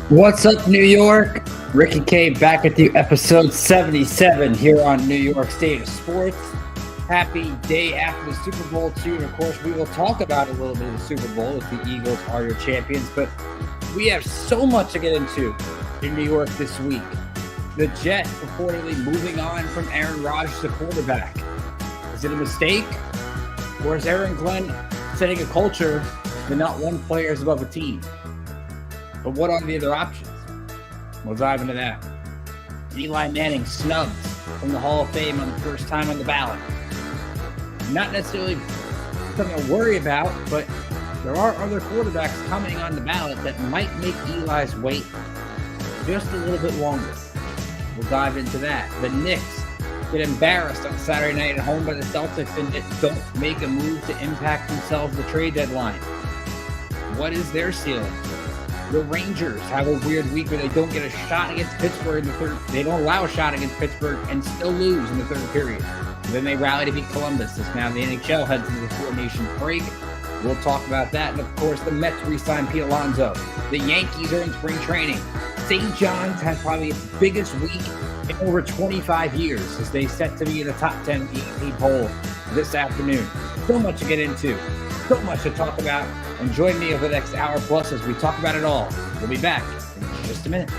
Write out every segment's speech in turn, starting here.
What's up, New York? Ricky K back with you, episode 77 here on New York State of Sports. Happy day after the Super Bowl, too. And, of course, we will talk about a little bit of the Super Bowl if the Eagles are your champions. But we have so much to get into in New York this week. The Jets reportedly moving on from Aaron Rodgers, the quarterback. Is it a mistake? Or is Aaron Glenn setting a culture that not one player is above a team? But what are the other options? We'll dive into that. Eli Manning snubbed from the Hall of Fame on the first time on the ballot. Not necessarily something to worry about, but there are other quarterbacks coming on the ballot that might make Eli's wait just a little bit longer. We'll dive into that. The Knicks get embarrassed on Saturday night at home by the Celtics and don't make a move to impact themselves the trade deadline. What is their ceiling? The Rangers have a weird week where they don't get a shot against Pittsburgh in the third. They don't allow a shot against Pittsburgh and still lose in the third period. And then they rally to beat Columbus. As now the NHL heads into the Four Nations break. We'll talk about that. And of course, the Mets re-signed Pete Alonso. The Yankees are in spring training. St. John's had probably its biggest week in over 25 years as they set to be in the top 10 EP poll this afternoon. So much to get into. So much to talk about. And join me over the next hour plus as we talk about it all. We'll be back in just a minute.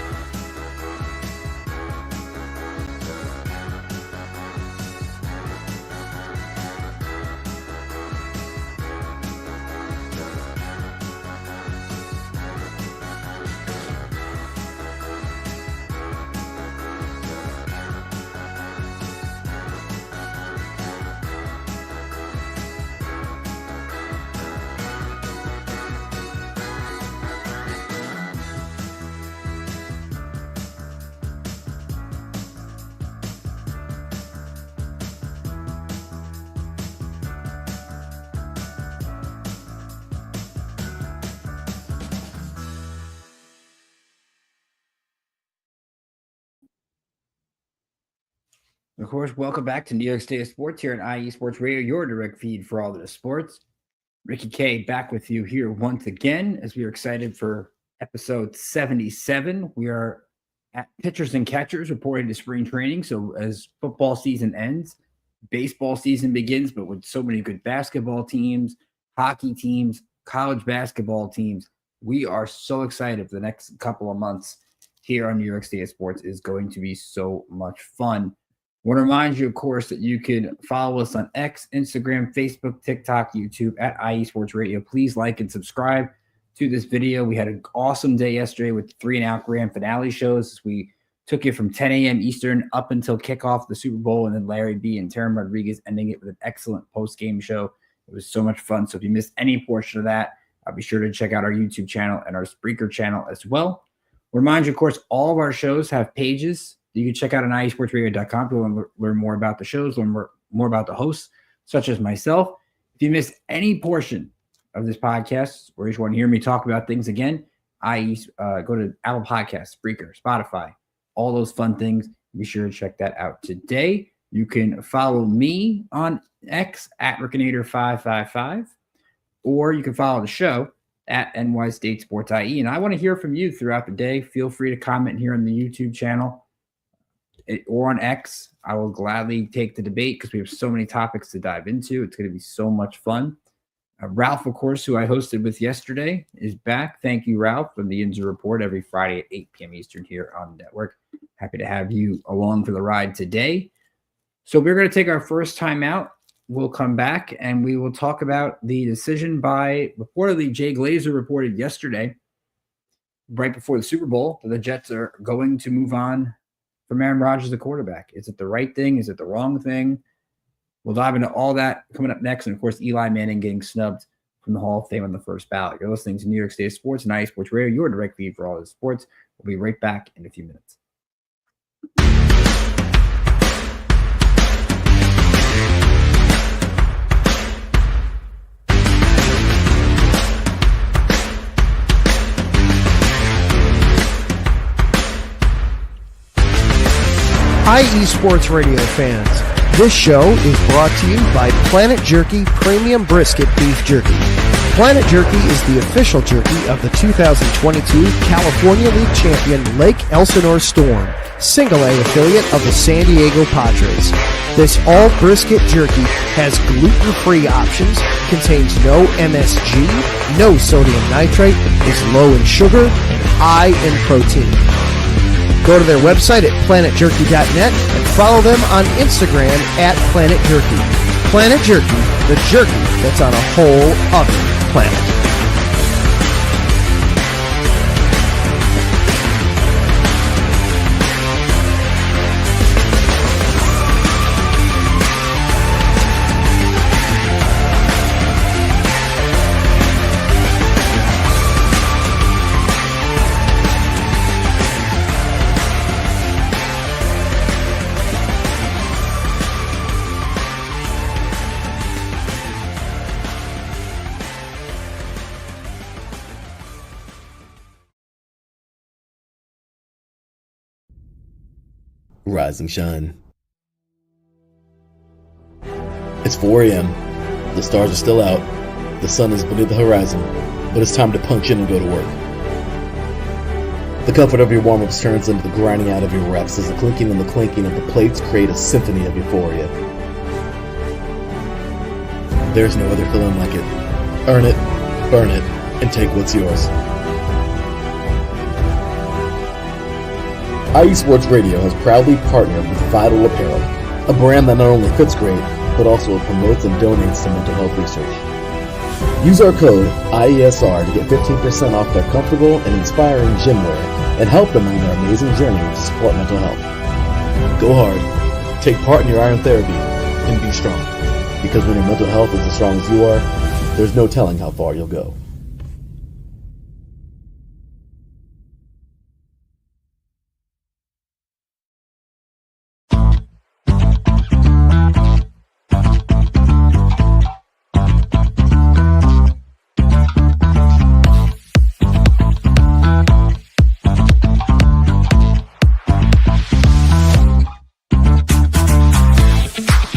Of course, welcome back to New York State of Sports here on IE Sports Radio, your direct feed for all the sports. Ricky K back with you here once again as we are excited for episode 77. We are at pitchers and catchers reporting to spring training. So as football season ends, baseball season begins, but with so many good basketball teams, hockey teams, college basketball teams, we are so excited for the next couple of months here on New York State of Sports. It is going to be so much fun. I want to remind you, of course, that you can follow us on X, Instagram, Facebook, TikTok, YouTube at IE Sports Radio. Please like and subscribe to this video. We had an awesome day yesterday with 3 and Out grand finale shows. We took it from 10 a.m. Eastern up until kickoff of the Super Bowl, and then Larry B. and Taryn Rodriguez ending it with an excellent post-game show. It was so much fun. So if you missed any portion of that, I'll be sure to check out our YouTube channel and our Spreaker channel as well. Remind you, of course, all of our shows have pages. You can check out on IESportsRadio.com to learn more about the shows, learn more about the hosts, such as myself. If you missed any portion of this podcast, or you just want to hear me talk about things again, go to Apple Podcasts, Spreaker, Spotify, all those fun things. Be sure to check that out today. You can follow me on X at Rickinator555, or you can follow the show at NY State Sports IE. And I want to hear from you throughout the day. Feel free to comment here on the YouTube channel or on X. I will gladly take the debate because we have so many topics to dive into. It's going to be so much fun. Ralph, of course, who I hosted with yesterday, is back. Thank you, Ralph, from the Injury Report every Friday at 8 p.m. Eastern here on the network. Happy to have you along for the ride today. So we're going to take our first time out. We'll come back and we will talk about the decision by reportedly Jay Glazer reported yesterday, right before the Super Bowl, that the Jets are going to move on from Aaron Rodgers, the quarterback. Is it the right thing? Is it the wrong thing? We'll dive into all that coming up next. And, of course, Eli Manning getting snubbed from the Hall of Fame on the first ballot. You're listening to New York State Sports and IE Sports Radio, your direct feed for all the sports. We'll be right back in a few minutes. IE Sports Radio fans, this show is brought to you by Planet Jerky Premium Brisket Beef Jerky. Planet Jerky is the official jerky of the 2022 California League champion Lake Elsinore Storm, single A affiliate of the San Diego Padres. This all brisket jerky has gluten-free options, contains no MSG, no sodium nitrate, is low in sugar, and high in protein. Go to their website at planetjerky.net and follow them on Instagram at Planet Jerky. Planet Jerky, the jerky that's on a whole other planet. Rise and shine. It's 4 a.m. The stars are still out. The sun is beneath the horizon, but it's time to punch in and go to work. The comfort of your warm-ups turns into the grinding out of your reps as the clinking and the clanking of the plates create a symphony of euphoria. There's no other feeling like it. Earn it, burn it, and take what's yours. IE Sports Radio has proudly partnered with Vital Apparel, a brand that not only fits great, but also promotes and donates to mental health research. Use our code IESR to get 15% off their comfortable and inspiring gym wear and help them on their amazing journey to support mental health. Go hard, take part in your iron therapy, and be strong. Because when your mental health is as strong as you are, there's no telling how far you'll go.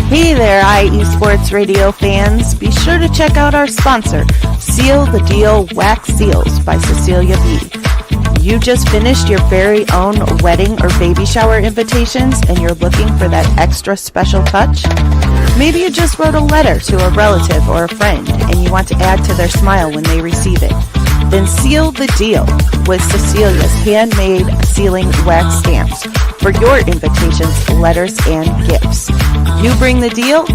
Hey there, IE Sports Radio fans. Be sure to check out our sponsor, Seal the Deal Wax Seals by Cecilia B. You just finished your very own wedding or baby shower invitations and you're looking for that extra special touch? Maybe you just wrote a letter to a relative or a friend and you want to add to their smile when they receive it. Then seal the deal with Cecilia's handmade sealing wax stamps for your invitations, letters, and gifts. You bring the deal,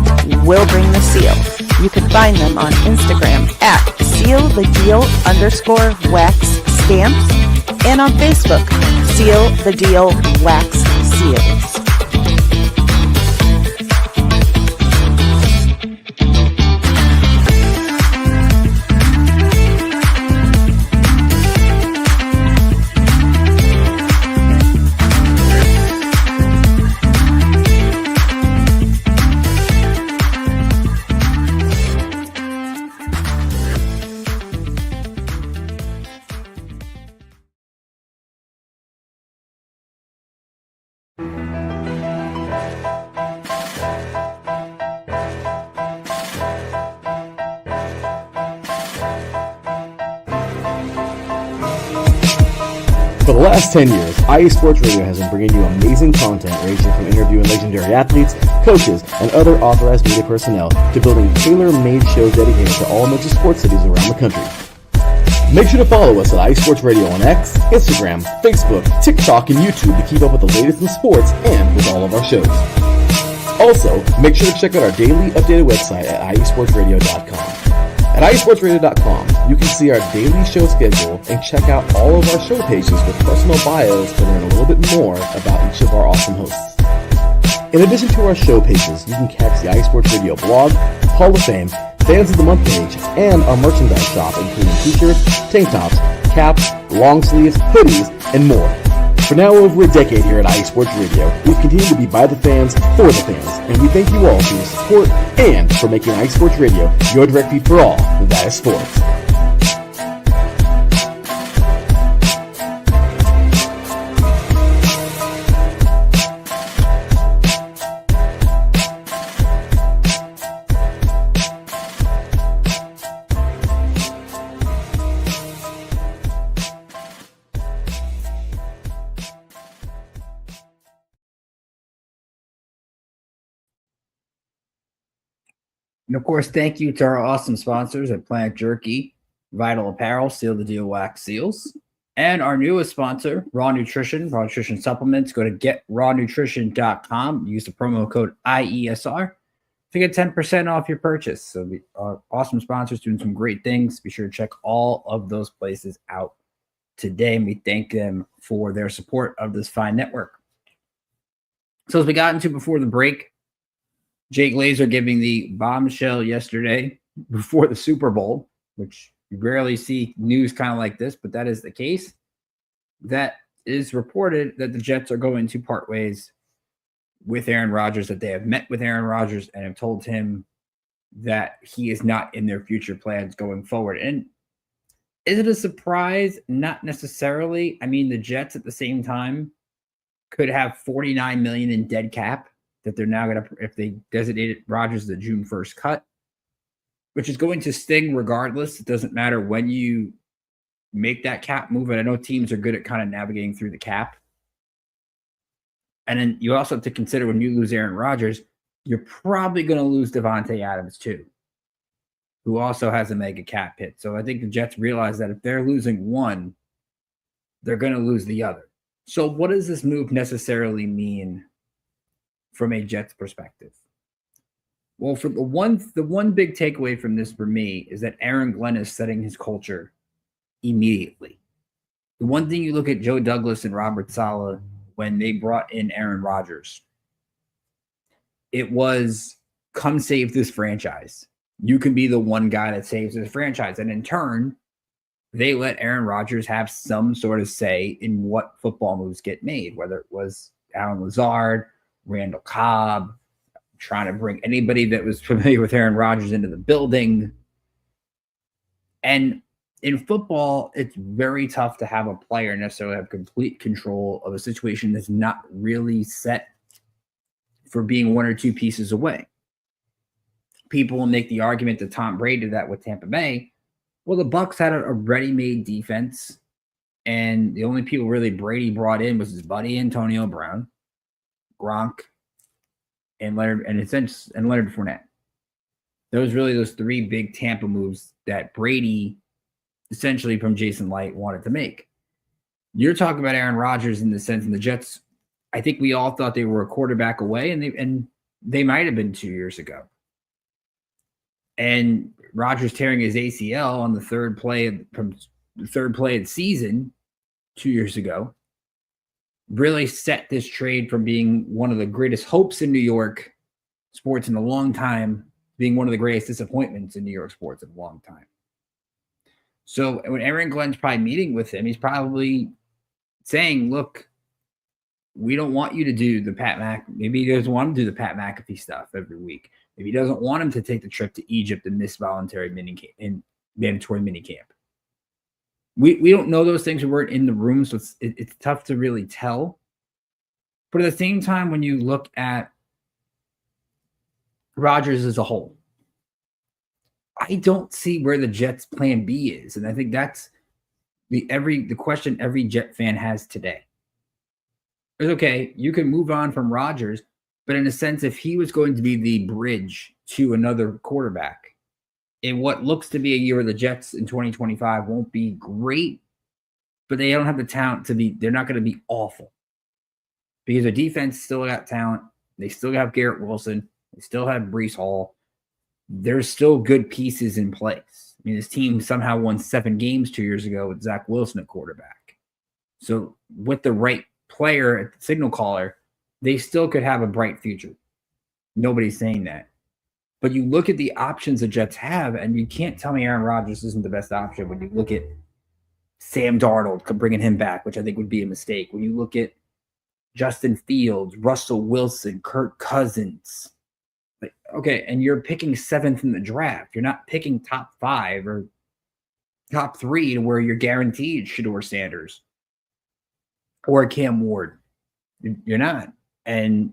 we'll bring the seal. You can find them on Instagram at sealthedeal_wax stamps and on Facebook, Seal the Deal Wax Seals. For the last 10 years, IE Sports Radio has been bringing you amazing content ranging from interviewing legendary athletes, coaches, and other authorized media personnel to building tailor-made shows dedicated to all major sports cities around the country. Make sure to follow us at IE Sports Radio on X, Instagram, Facebook, TikTok, and YouTube to keep up with the latest in sports and with all of our shows. Also, make sure to check out our daily updated website at iesportsradio.com. At iesportsradio.com, you can see our daily show schedule and check out all of our show pages with personal bios to learn a little bit more about each of our awesome hosts. In addition to our show pages, you can catch the IE Sports Radio blog, Hall of Fame, Fans of the Month page, and our merchandise shop including t-shirts, tank tops, caps, long sleeves, hoodies, and more. For now over a decade here at IE Sports Radio, we've continued to be by the fans, for the fans, and we thank you all for your support and for making IE Sports Radio your direct feed for all that is sports. And of course, thank you to our awesome sponsors at Planet Jerky, Vital Apparel, Seal the Deal Wax Seals, and our newest sponsor, Raw Nutrition Supplements. Go to getrawnutrition.com. Use the promo code IESR to get 10% off your purchase. So our awesome sponsors doing some great things. Be sure to check all of those places out today. And we thank them for their support of this fine network. So as we got into before the break, Jake Glazer giving the bombshell yesterday before the Super Bowl, which you rarely see news kind of like this, but that is the case. That is reported that the Jets are going to part ways with Aaron Rodgers, that they have met with Aaron Rodgers and have told him that he is not in their future plans going forward. And is it a surprise? Not necessarily. I mean, the Jets at the same time could have $49 million in dead cap that they're now going to, if they designated Rodgers the June 1st cut, which is going to sting regardless. It doesn't matter when you make that cap move. And I know teams are good at kind of navigating through the cap. And then you also have to consider when you lose Aaron Rodgers, you're probably going to lose Devontae Adams too, who also has a mega cap hit. So I think the Jets realize that if they're losing one, they're going to lose the other. So what does this move necessarily mean from a Jets perspective? Well, for the one big takeaway from this for me is that Aaron Glenn is setting his culture immediately. The one thing you look at Joe Douglas and Robert Saleh when they brought in Aaron Rodgers, it was come save this franchise. You can be the one guy that saves this franchise. And in turn, they let Aaron Rodgers have some sort of say in what football moves get made, whether it was Allen Lazard, Randall Cobb, trying to bring anybody that was familiar with Aaron Rodgers into the building. And in football, it's very tough to have a player necessarily have complete control of a situation that's not really set for being one or two pieces away. People will make the argument that Tom Brady did that with Tampa Bay. Well, the Bucs had a ready-made defense, and the only people really Brady brought in was his buddy Antonio Brown, Gronk, and Leonard Fournette. Those three big Tampa moves that Brady, essentially from Jason Light, wanted to make. You're talking about Aaron Rodgers in the sense, and the Jets, I think we all thought they were a quarterback away, and they might have been 2 years ago. And Rodgers tearing his ACL on the third play of the season 2 years ago really set this trade from being one of the greatest hopes in New York sports in a long time, being one of the greatest disappointments in New York sports in a long time. So when Aaron Glenn's probably meeting with him, he's probably saying, look, we don't want you to do the Pat McAfee. Maybe he doesn't want to do the Pat McAfee stuff every week. Maybe he doesn't want him to take the trip to Egypt and miss voluntary mandatory minicamp. We don't know those things. We weren't in the room, so it's tough to really tell. But at the same time, when you look at Rodgers as a whole, I don't see where the Jets' plan B is. And I think that's the question every Jet fan has today. It's okay, you can move on from Rodgers, but in a sense, if he was going to be the bridge to another quarterback, in what looks to be a year where the Jets in 2025 won't be great, but they don't have the talent to be, they're not going to be awful. Because their defense still got talent. They still have Garrett Wilson. They still have Breece Hall. There's still good pieces in place. I mean, this team somehow won 7 games 2 years ago with Zach Wilson at quarterback. So with the right player at the signal caller, they still could have a bright future. Nobody's saying that. But you look at the options the Jets have, and you can't tell me Aaron Rodgers isn't the best option when you look at Sam Darnold, bringing him back, which I think would be a mistake. When you look at Justin Fields, Russell Wilson, Kirk Cousins. Like, okay, and you're picking 7th in the draft. You're not picking top 5 or top 3 to where you're guaranteed Shedeur Sanders or Cam Ward. You're not. And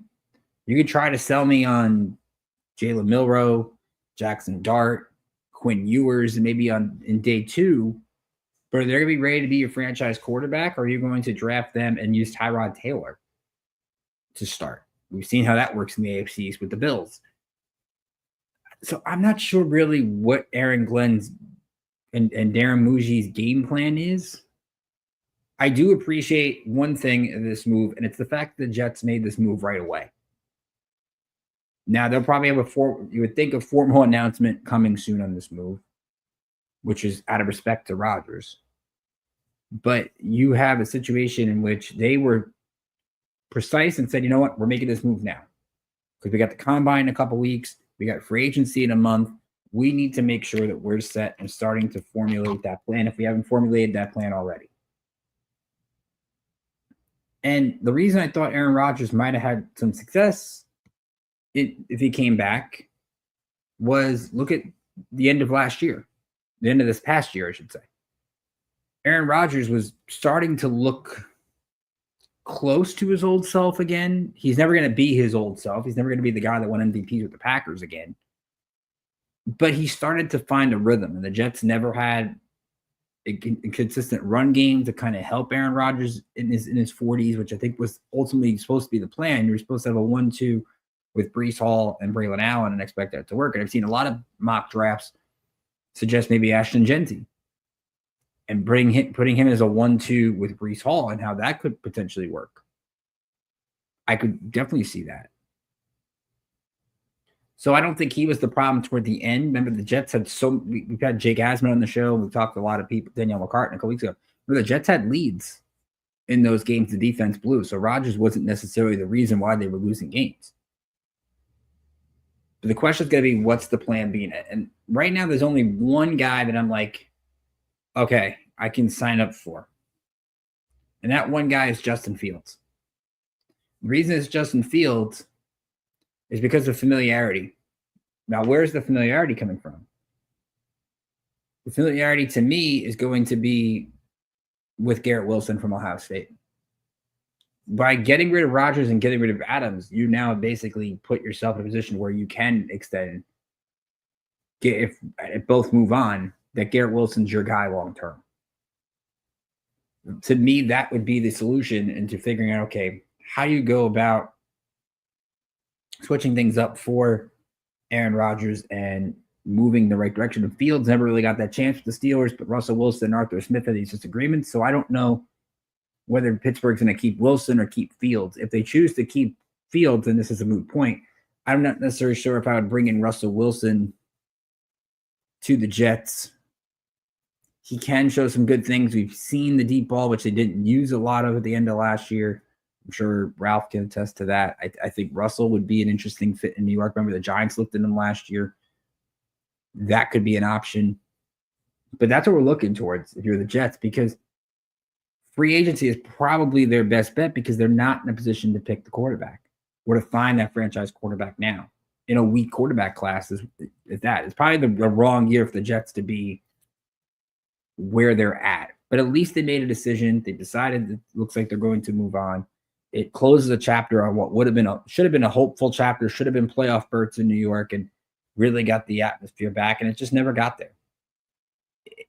you could try to sell me on Jalen Milroe, Jackson Dart, Quinn Ewers, and maybe in day 2. But are they going to be ready to be your franchise quarterback, or are you going to draft them and use Tyrod Taylor to start? We've seen how that works in the AFC East with the Bills. So I'm not sure really what Aaron Glenn's and Darren Muji's game plan is. I do appreciate one thing in this move, and it's the fact that the Jets made this move right away. Now they'll probably have you would think a formal announcement coming soon on this move, which is out of respect to Rodgers. But you have a situation in which they were precise and said, you know what, we're making this move now. Because we got the combine in a couple weeks, we got free agency in a month. We need to make sure that we're set and starting to formulate that plan if we haven't formulated that plan already. And the reason I thought Aaron Rodgers might have had some success if he came back was look at the end of last year, the end of this past year, I should say. Aaron Rodgers was starting to look close to his old self again. He's never going to be his old self. He's never going to be the guy that won MVPs with the Packers again. But he started to find a rhythm, and the Jets never had a consistent run game to kind of help Aaron Rodgers in his 40s, which I think was ultimately supposed to be the plan. You were supposed to have a 1-2 with Breece Hall and Braylon Allen and expect that to work. And I've seen a lot of mock drafts suggest maybe Ashton Jeanty and putting him as a 1-2 with Breece Hall and how that could potentially work. I could definitely see that. So I don't think he was the problem toward the end. Remember, the Jets had we've had Jake Asman on the show. We've talked to a lot of people, Danielle McCartan a couple weeks ago. Remember, the Jets had leads in those games the defense blew. So Rodgers wasn't necessarily the reason why they were losing games. But the question is going to be, what's the plan B? And right now, there's only one guy that I'm like, okay, I can sign up for. And that one guy is Justin Fields. The reason it's Justin Fields is because of familiarity. Now, where's the familiarity coming from? The familiarity to me is going to be with Garrett Wilson from Ohio State. By getting rid of Rodgers and getting rid of Adams, you now basically put yourself in a position where you can extend, if both move on, that Garrett Wilson's your guy long term. To me, that would be the solution into figuring out, okay, how do you go about switching things up for Aaron Rodgers and moving the right direction. The Fields never really got that chance with the Steelers, but Russell Wilson and Arthur Smith had these disagreements. So I don't know whether Pittsburgh's going to keep Wilson or keep Fields. If they choose to keep Fields, and this is a moot point, I'm not necessarily sure if I would bring in Russell Wilson to the Jets. He can show some good things. We've seen the deep ball, which they didn't use a lot of at the end of last year. I'm sure Ralph can attest to that. I think Russell would be an interesting fit in New York. Remember, the Giants looked at him last year. That could be an option. But that's what we're looking towards if you're the Jets, because free agency is probably their best bet because they're not in a position to pick the quarterback or to find that franchise quarterback now. In a weak quarterback class, is that. It's probably the wrong year for the Jets to be where they're at. But at least they made a decision. They decided it looks like they're going to move on. It closes a chapter on what should have been a hopeful chapter, should have been playoff berths in New York, and really got the atmosphere back. And it just never got there.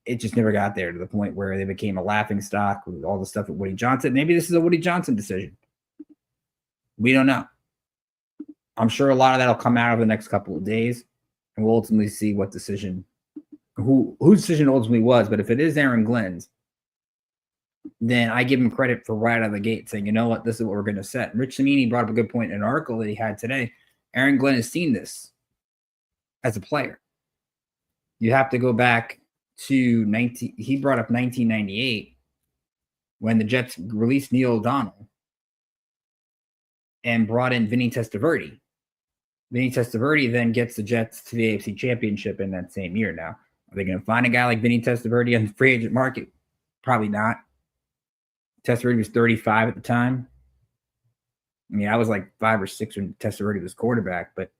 It just never got there to the point where they became a laughing stock with all the stuff with Woody Johnson. Maybe this is a Woody Johnson decision. We don't know. I'm sure a lot of that will come out over the next couple of days, and we'll ultimately see what decision, whose decision ultimately was. But if it is Aaron Glenn's, then I give him credit for right out of the gate saying, you know what, this is what we're going to set. And Rich Cimini brought up a good point in an article that he had today. Aaron Glenn has seen this as a player. You have to go back to he brought up 1998 when the Jets released Neil O'Donnell and brought in Vinny Testaverde. Vinny Testaverde then gets the Jets to the AFC Championship in that same year. Now, are they going to find a guy like Vinny Testaverde on the free agent market? Probably not. Testaverde was 35 at the time. I mean, I was like 5 or 6 when Testaverde was quarterback, but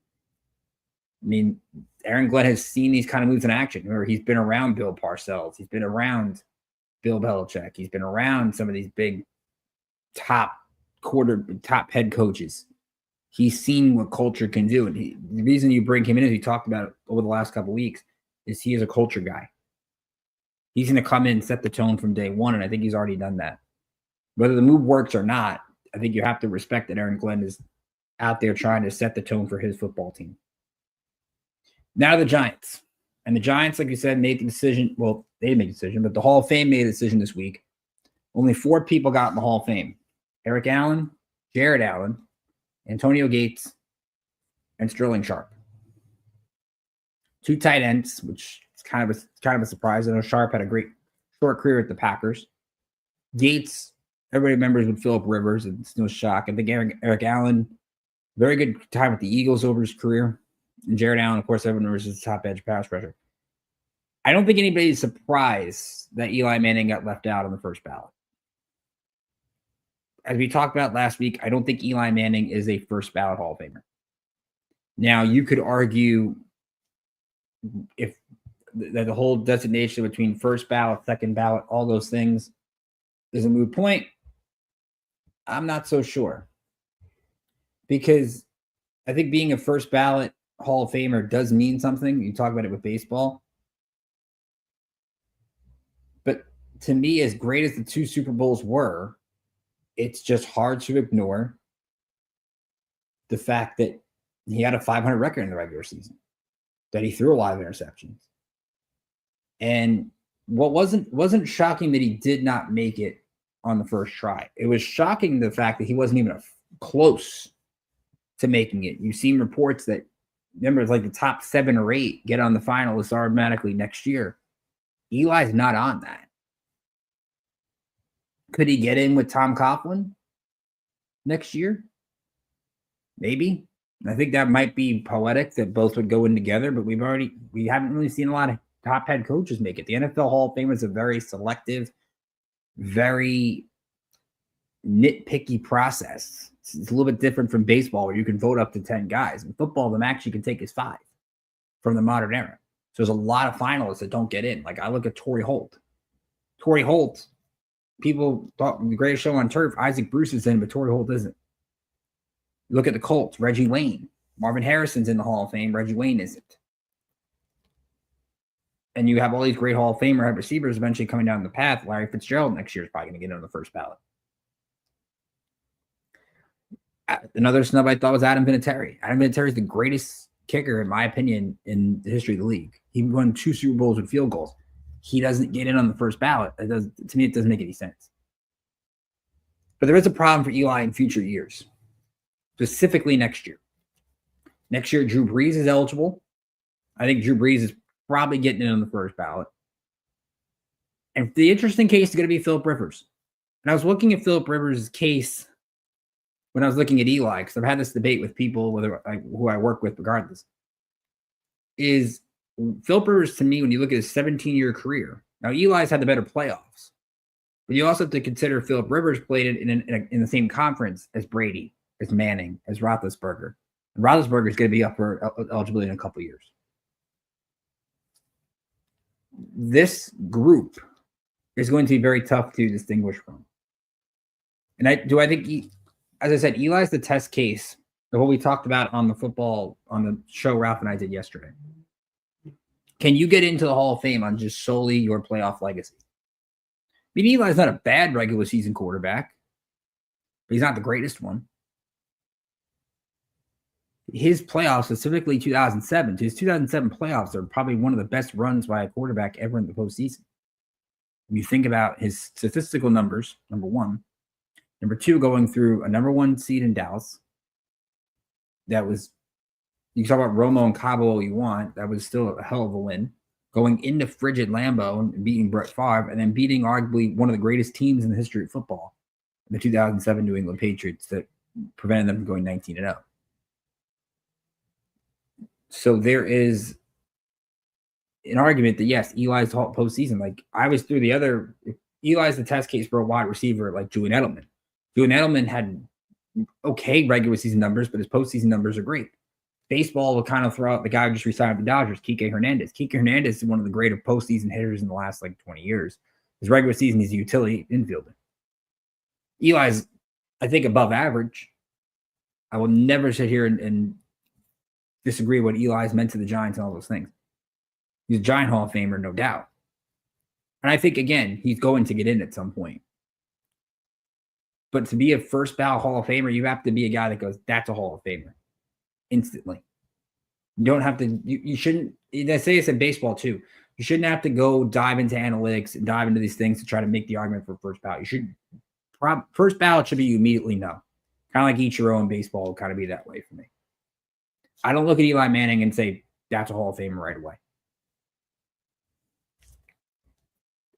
I mean, Aaron Glenn has seen these kind of moves in action. Remember, he's been around Bill Parcells. He's been around Bill Belichick. He's been around some of these big top head coaches. He's seen what culture can do. And the reason you bring him in, as we talked about over the last couple of weeks, is he is a culture guy. He's going to come in and set the tone from day one, and I think he's already done that. Whether the move works or not, I think you have to respect that Aaron Glenn is out there trying to set the tone for his football team. Now the Giants. And the Giants, like you said, made the decision. Well, they didn't make a decision, but the Hall of Fame made a decision this week. Only 4 people got in the Hall of Fame. Eric Allen, Jared Allen, Antonio Gates, and Sterling Sharp. 2 tight ends, which is kind of a surprise. I know Sharp had a great short career at the Packers. Gates, everybody remembers with Phillip Rivers. It's no shock. I think Eric Allen, very good time with the Eagles over his career. And Jared Allen, of course, everyone remembers his top edge pass rusher. I don't think anybody's surprised that Eli Manning got left out on the first ballot. As we talked about last week, I don't think Eli Manning is a first ballot Hall of Famer. Now, you could argue if that the whole designation between first ballot, second ballot, all those things is a moot point. I'm not so sure. Because I think being a first ballot Hall of Famer does mean something. You talk about it with baseball. But to me, as great as the 2 Super Bowls were, it's just hard to ignore the fact that he had a 500 record in the regular season, that he threw a lot of interceptions. And what wasn't shocking that he did not make it on the first try. It was shocking the fact that he wasn't even close to making it. You've seen reports that, remember, it's like the top 7 or 8 get on the finalists automatically next year. Eli's not on that. Could he get in with Tom Coughlin next year? Maybe. I think that might be poetic that both would go in together, but we haven't really seen a lot of top head coaches make it. The NFL Hall of Fame is a very selective, very nitpicky process. It's a little bit different from baseball where you can vote up to 10 guys. In football, the max you can take is 5 from the modern era. So there's a lot of finalists that don't get in. Like I look at Torrey Holt. Torrey Holt, people thought the greatest show on turf, Isaac Bruce is in, but Torrey Holt isn't. Look at the Colts, Reggie Wayne. Marvin Harrison's in the Hall of Fame, Reggie Wayne isn't. And you have all these great Hall of Famer receivers eventually coming down the path. Larry Fitzgerald next year is probably going to get on the first ballot. Another snub I thought was Adam Vinatieri. Adam Vinatieri is the greatest kicker, in my opinion, in the history of the league. He won 2 Super Bowls with field goals. He doesn't get in on the first ballot. To me, it doesn't make any sense. But there is a problem for Eli in future years, specifically next year. Next year, Drew Brees is eligible. I think Drew Brees is probably getting in on the first ballot. And the interesting case is going to be Phillip Rivers. And I was looking at Phillip Rivers' case when I was looking at Eli, because I've had this debate with people who I work with regardless, is Phillip Rivers, to me, when you look at his 17-year career, now Eli's had the better playoffs, but you also have to consider Phillip Rivers played in the same conference as Brady, as Manning, as Roethlisberger. And Roethlisberger is going to be up for eligibility in a couple years. This group is going to be very tough to distinguish from. And I think, as I said, Eli's the test case of what we talked about on the show Ralph and I did yesterday. Can you get into the Hall of Fame on just solely your playoff legacy? I mean, Eli's not a bad regular season quarterback, but he's not the greatest one. His playoffs, specifically 2007, his 2007 playoffs are probably one of the best runs by a quarterback ever in the postseason. When you think about his statistical numbers, number one. Number two, going through a number 1 seed in Dallas. That was, you can talk about Romo and Cabo all you want. That was still a hell of a win. Going into frigid Lambeau and beating Brett Favre, and then beating arguably one of the greatest teams in the history of football, the 2007 New England Patriots, that prevented them from going 19-0. So there is an argument that, yes, Eli's postseason. Like, I was through the other, Eli's the test case for a wide receiver like Julian Edelman. Julian Edelman had okay regular season numbers, but his postseason numbers are great. Baseball will kind of throw out the guy who just resigned with the Dodgers, Kike Hernandez. Kike Hernandez is one of the greater postseason hitters in the last 20 years. His regular season, he's a utility infielder. Eli's, I think, above average. I will never sit here and disagree what Eli's meant to the Giants and all those things. He's a Giant Hall of Famer, no doubt. And I think, again, he's going to get in at some point. But to be a first ballot Hall of Famer, you have to be a guy that goes, that's a Hall of Famer, instantly. You don't have to. You shouldn't. They say this in baseball too. You shouldn't have to go dive into analytics and dive into these things to try to make the argument for first ballot. You should. First ballot should be you immediately know. Kind of like Ichiro in baseball will kind of be that way for me. I don't look at Eli Manning and say that's a Hall of Famer right away.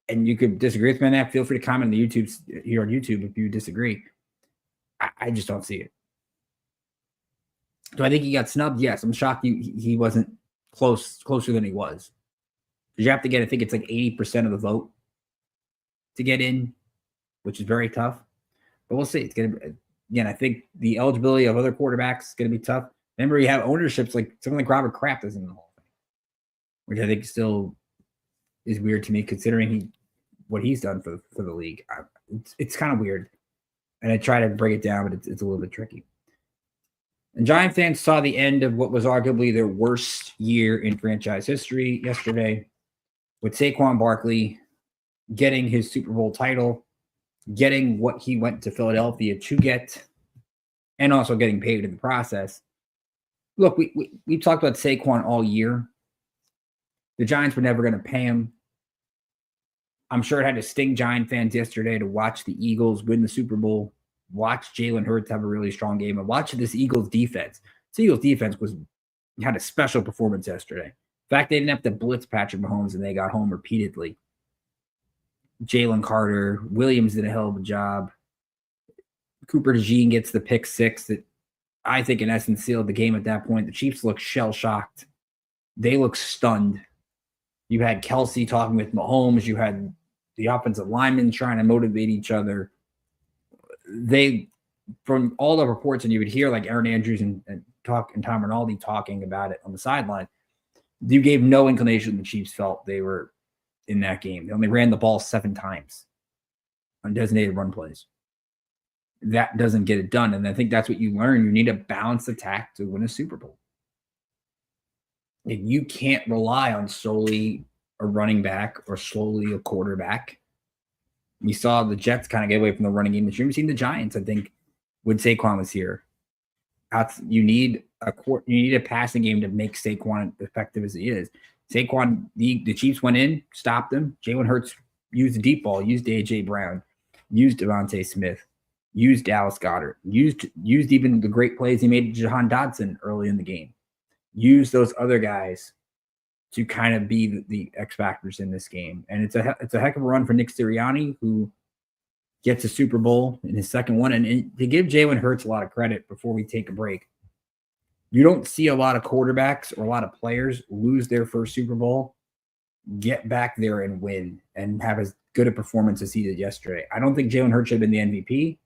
And you could disagree with me on that. Feel free to comment on the here on YouTube if you disagree. I just don't see it. Do I think he got snubbed? Yes. I'm shocked he wasn't closer than he was. Because you have to get, I think it's like 80% of the vote to get in, which is very tough. But we'll see. It's going to, again, I think the eligibility of other quarterbacks is going to be tough. Remember, you have ownerships like someone like Robert Kraft is in the Hall of Fame, which I think still is weird to me considering what he's done for the league. It's kind of weird. And I try to break it down, but it's a little bit tricky. And Giant fans saw the end of what was arguably their worst year in franchise history yesterday with Saquon Barkley getting his Super Bowl title, getting what he went to Philadelphia to get, and also getting paid in the process. Look, we talked about Saquon all year. The Giants were never going to pay him. I'm sure it had to sting Giant fans yesterday to watch the Eagles win the Super Bowl, watch Jalen Hurts have a really strong game, and watch this Eagles defense. This Eagles defense had a special performance yesterday. In fact, they didn't have to blitz Patrick Mahomes, and they got home repeatedly. Jalen Carter, Williams did a hell of a job. Cooper DeJean gets the pick six that I think in essence sealed the game at that point. The Chiefs look shell-shocked. They look stunned. You had Kelsey talking with Mahomes. You had the offensive linemen trying to motivate each other. They, from all the reports, and you would hear like Aaron Andrews and Tom Rinaldi talking about it on the sideline, you gave no inclination the Chiefs felt they were in that game. They only ran the ball 7 times on designated run plays. That doesn't get it done. And I think that's what you learn. You need a balanced attack to win a Super Bowl. And you can't rely on solely a running back or solely a quarterback. You saw the Jets kind of get away from the running game. You've seen the Giants, I think, when Saquon was here. You need a passing game to make Saquon effective as he is. Saquon, the Chiefs went in, stopped him. Jalen Hurts used the deep ball, used A.J. Brown, used Devontae Smith, used Dallas Goedert, used even the great plays he made to Jahan Dotson early in the game. Use those other guys to kind of be the X factors in this game. And it's a heck of a run for Nick Sirianni, who gets a Super Bowl in his second one. And to give Jalen Hurts a lot of credit before we take a break, you don't see a lot of quarterbacks or a lot of players lose their first Super Bowl, get back there and win and have as good a performance as he did yesterday. I don't think Jalen Hurts should have been the MVP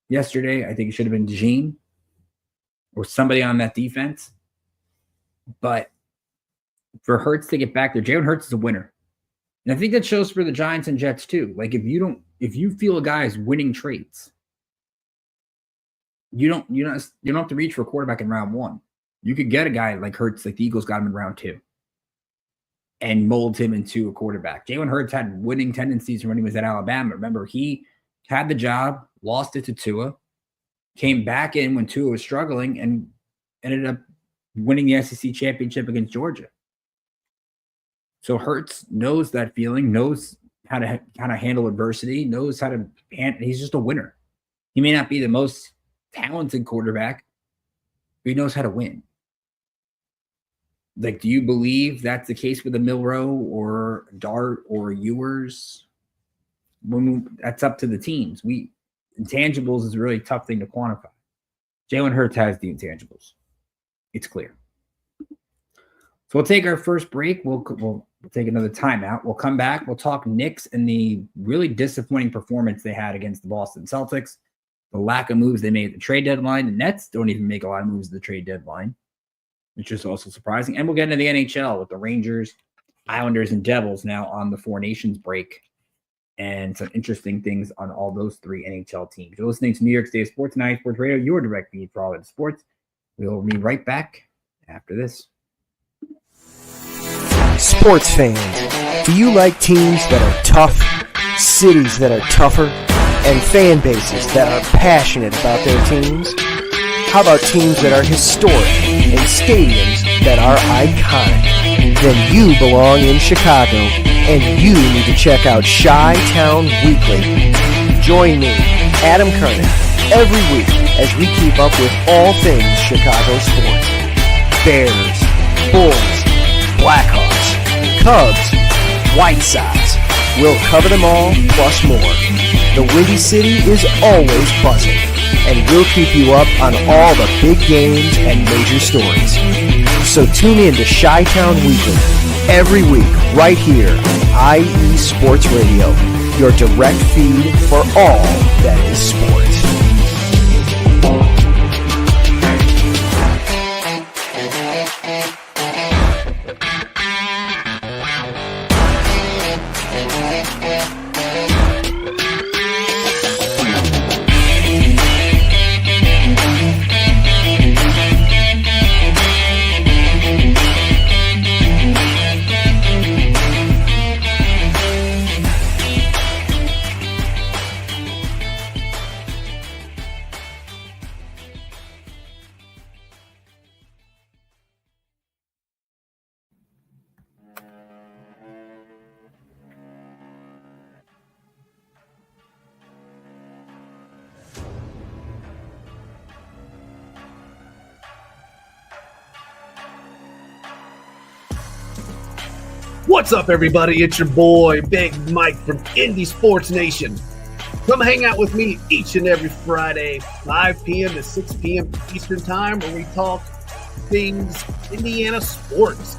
yesterday. I think it should have been DeJean or somebody on that defense. But for Hurts to get back there, Jalen Hurts is a winner. And I think that shows for the Giants and Jets too. Like if you feel a guy is winning traits, you don't have to reach for a quarterback in round 1. You could get a guy like Hurts, like the Eagles got him in round 2, and mold him into a quarterback. Jalen Hurts had winning tendencies when he was at Alabama. Remember, he had the job, lost it to Tua, came back in when Tua was struggling, and ended up winning the SEC championship against Georgia. So Hurts knows that feeling, knows how to kind of handle adversity, knows how to – he's just a winner. He may not be the most talented quarterback, but he knows how to win. Like, do you believe that's the case with a Milroe or Dart or Ewers? That's up to the teams. Intangibles is a really tough thing to quantify. Jalen Hurts has the intangibles. It's clear. So we'll take our first break. We'll take another timeout. We'll come back. We'll talk Knicks and the really disappointing performance they had against the Boston Celtics. The lack of moves they made at the trade deadline. The Nets don't even make a lot of moves at the trade deadline, which is also surprising. And we'll get into the NHL with the Rangers, Islanders, and Devils now on the Four Nations break. And some interesting things on all those 3 NHL teams. You're listening to New York State Sports and IE Sports Radio, your direct feed for all of the sports. We'll be right back after this. Sports fans, do you like teams that are tough, cities that are tougher, and fan bases that are passionate about their teams? How about teams that are historic and stadiums that are iconic? Then you belong in Chicago, and you need to check out Chi-Town Weekly. Join me, Adam Kernan, every week as we keep up with all things Chicago sports. Bears, Bulls, Blackhawks, Cubs, White Sox. We'll cover them all, plus more. The Windy City is always buzzing, and we'll keep you up on all the big games and major stories. So tune in to Chi-Town Weekly every week right here on IE Sports Radio, your direct feed for all that is sports. What's up, everybody? It's your boy, Big Mike from Indie Sports Nation. Come hang out with me each and every Friday, 5 p.m. to 6 p.m. Eastern Time, where we talk things Indiana sports.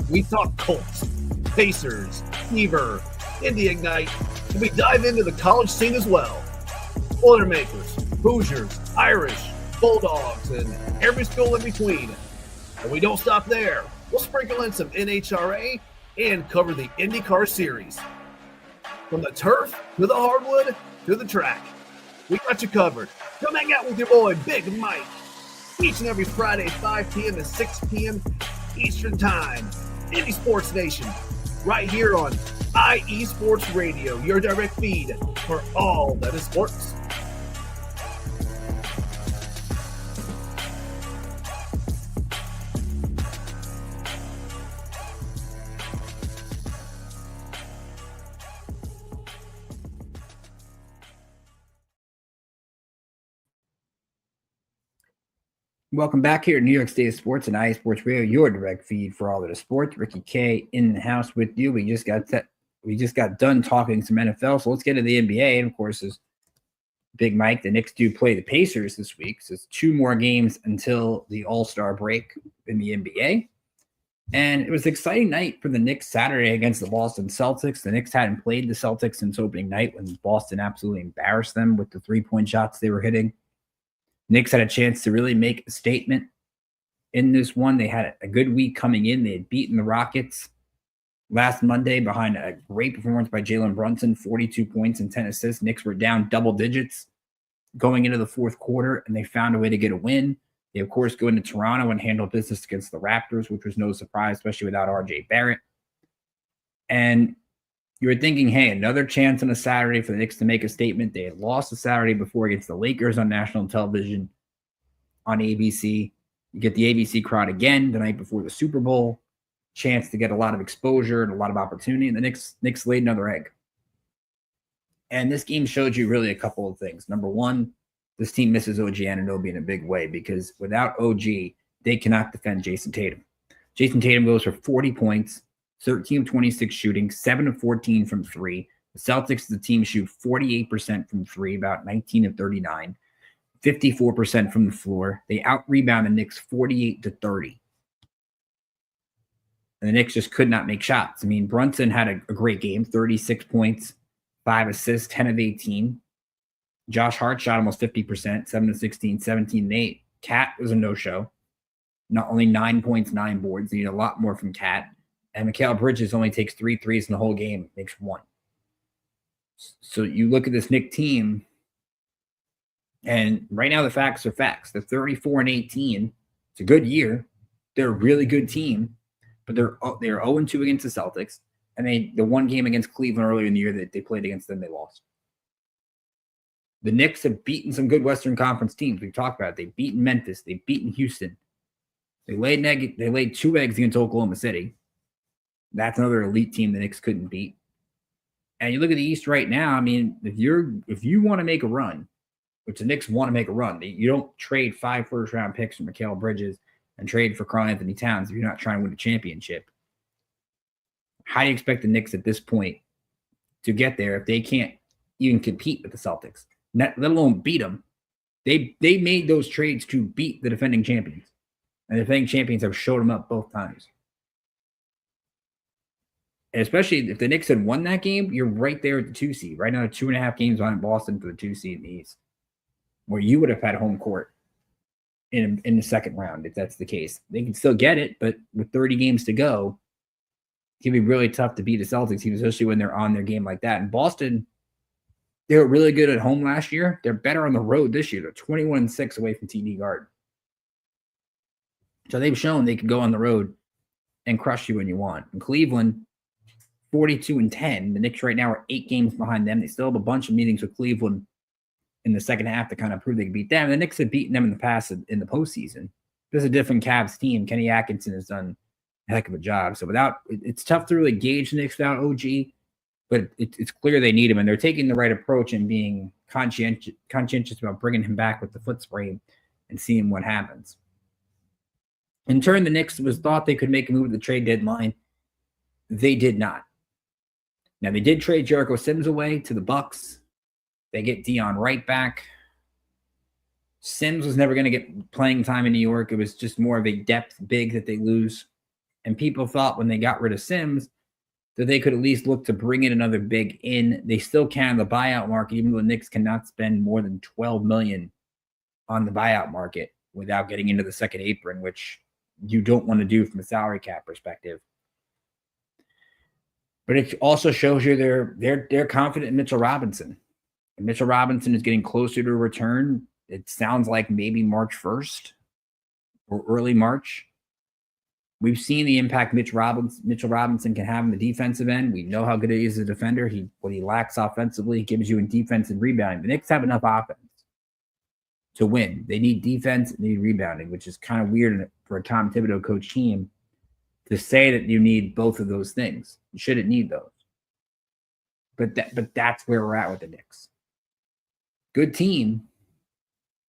We talk Colts, Pacers, Fever, Indy Ignite, and we dive into the college scene as well. Boilermakers, Hoosiers, Irish, Bulldogs, and every school in between. But we don't stop there. We'll sprinkle in some NHRA and cover the IndyCar Series. From the turf, to the hardwood, to the track. We got you covered. Come hang out with your boy, Big Mike. Each and every Friday, 5 p.m. to 6 p.m. Eastern Time. Indie Sports Nation. Right here on IE Sports Radio, your direct feed for all that is sports. Welcome back here to New York State Sports and IE Sports Radio, your direct feed for all of the sports. Ricky K in the house with you. We just got done talking some NFL, so let's get to the NBA. And of course, as Big Mike, the Knicks do play the Pacers this week, so it's 2 more games until the All-Star break in the NBA. And it was an exciting night for the Knicks Saturday against the Boston Celtics. The Knicks hadn't played the Celtics since opening night when Boston absolutely embarrassed them with the 3-point shots they were hitting. Knicks had a chance to really make a statement in this one. They had a good week coming in. They had beaten the Rockets last Monday behind a great performance by Jalen Brunson, 42 points and 10 assists. Knicks were down double digits going into the fourth quarter, and they found a way to get a win. They, of course, go into Toronto and handle business against the Raptors, which was no surprise, especially without RJ Barrett. And you were thinking, hey, another chance on a Saturday for the Knicks to make a statement. They had lost the Saturday before against the Lakers on national television on ABC. You get the ABC crowd again the night before the Super Bowl. Chance to get a lot of exposure and a lot of opportunity. And the Knicks laid another egg. And this game showed you really a couple of things. Number one, this team misses OG Anunoby in a big way because without OG, they cannot defend Jason Tatum. Jason Tatum goes for 40 points, 13 of 26 shooting, 7 of 14 from 3. The Celtics, the team, shoot 48% from 3, about 19 of 39, 54% from the floor. They out-rebound the Knicks 48-30. And the Knicks just could not make shots. I mean, Brunson had a great game, 36 points, 5 assists, 10 of 18. Josh Hart shot almost 50%, 7 of 16, 17 and 8. Cat was a no-show. Not only 9 points, 9 boards. They need a lot more from Cat. And Mikal Bridges only takes 3 threes in the whole game, makes 1. So you look at this Knicks team, and right now the facts are facts. They're 34-18. It's a good year. They're a really good team, but they're 0-2 against the Celtics. And the one game against Cleveland earlier in the year that they played against them, they lost. The Knicks have beaten some good Western Conference teams. We've talked about it. They've beaten Memphis. They've beaten Houston. They laid 2 eggs against Oklahoma City. That's another elite team the Knicks couldn't beat. And you look at the East right now. I mean, if you want to make a run, which the Knicks want to make a run, you don't trade 5 first-round picks for Mikal Bridges and trade for Karl-Anthony Towns if you're not trying to win a championship. How do you expect the Knicks at this point to get there if they can't even compete with the Celtics, let alone beat them? They made those trades to beat the defending champions. And the defending champions have showed them up both times. And especially if the Knicks had won that game, you're right there at the 2 seed. Right now, 2.5 games behind Boston for the 2 seed in the East, where you would have had home court in the second round if that's the case. They can still get it, but with 30 games to go, it can be really tough to beat the Celtics, especially when they're on their game like that. And Boston, they were really good at home last year. They're better on the road this year. They're 21-6 away from TD Garden. So they've shown they can go on the road and crush you when you want. In Cleveland, 42-10. The Knicks right now are 8 games behind them. They still have a bunch of meetings with Cleveland in the second half to kind of prove they can beat them. And the Knicks have beaten them in the past in the postseason. There's a different Cavs team. Kenny Atkinson has done a heck of a job. So it's tough to really gauge the Knicks without OG, but it's clear they need him, and they're taking the right approach and being conscientious about bringing him back with the foot spray and seeing what happens. In turn, the Knicks thought they could make a move at the trade deadline. They did not. Now, they did trade Jericho Sims away to the Bucks. They get Dion Wright back. Sims was never going to get playing time in New York. It was just more of a depth big that they lose. And people thought when they got rid of Sims that they could at least look to bring in another big in. They still can in the buyout market, even though the Knicks cannot spend more than $12 million on the buyout market without getting into the second apron, which you don't want to do from a salary cap perspective. But it also shows you they're confident in Mitchell Robinson. And Mitchell Robinson is getting closer to a return. It sounds like maybe March 1st or early March. We've seen the impact Mitchell Robinson can have in the defensive end. We know how good he is as a defender. What he lacks offensively, he gives you in defense and rebounding. The Knicks have enough offense to win. They need defense and they need rebounding, which is kind of weird for a Tom Thibodeau coach team to say that you need both of those things. You shouldn't need those. But that's where we're at with the Knicks. Good team.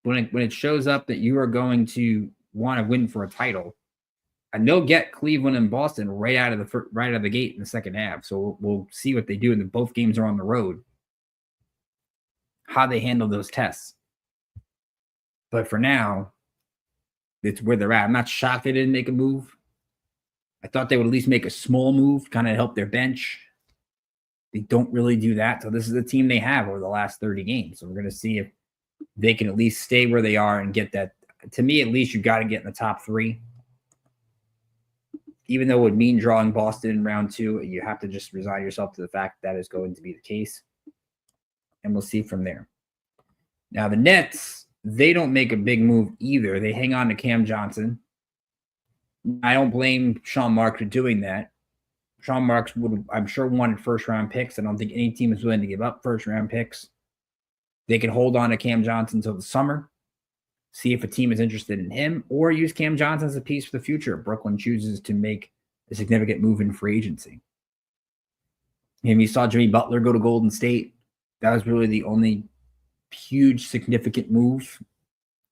When it shows up that you are going to want to win for a title, and they'll get Cleveland and Boston right out of the gate in the second half. So we'll see what they do. And both games are on the road. How they handle those tests. But for now, it's where they're at. I'm not shocked they didn't make a move. I thought they would at least make a small move, kind of help their bench. They don't really do that. So this is the team they have over the last 30 games. So we're going to see if they can at least stay where they are and get that. To me, at least you've got to get in the top 3. Even though it would mean drawing Boston in round 2, you have to just resign yourself to the fact that is going to be the case. And we'll see from there. Now, the Nets, they don't make a big move either. They hang on to Cam Johnson. I don't blame Sean Marks for doing that. Sean Marks would, I'm sure, wanted first-round picks. I don't think any team is willing to give up first-round picks. They can hold on to Cam Johnson until the summer, see if a team is interested in him, or use Cam Johnson as a piece for the future if Brooklyn chooses to make a significant move in free agency. And you saw Jimmy Butler go to Golden State. That was really the only huge, significant move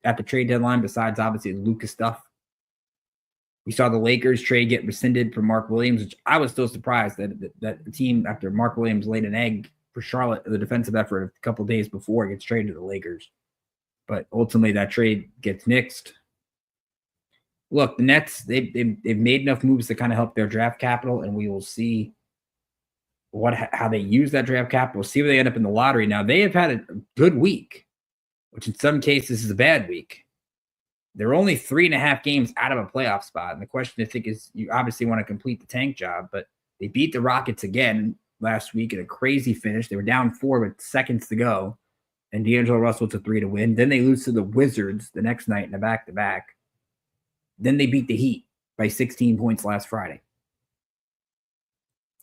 at the trade deadline, besides obviously the Luka stuff. We saw the Lakers trade get rescinded for Mark Williams, which I was still surprised that the team, after Mark Williams laid an egg for Charlotte, the defensive effort a couple of days before, gets traded to the Lakers. But ultimately, that trade gets nixed. Look, the Nets, they've made enough moves to kind of help their draft capital, and we will see how they use that draft capital. We'll see where they end up in the lottery. Now, they have had a good week, which in some cases is a bad week. They're only 3.5 games out of a playoff spot. And the question, I think, is you obviously want to complete the tank job, but they beat the Rockets again last week in a crazy finish. They were down 4 with seconds to go, and D'Angelo Russell to 3 to win. Then they lose to the Wizards the next night in a back-to-back. Then they beat the Heat by 16 points last Friday.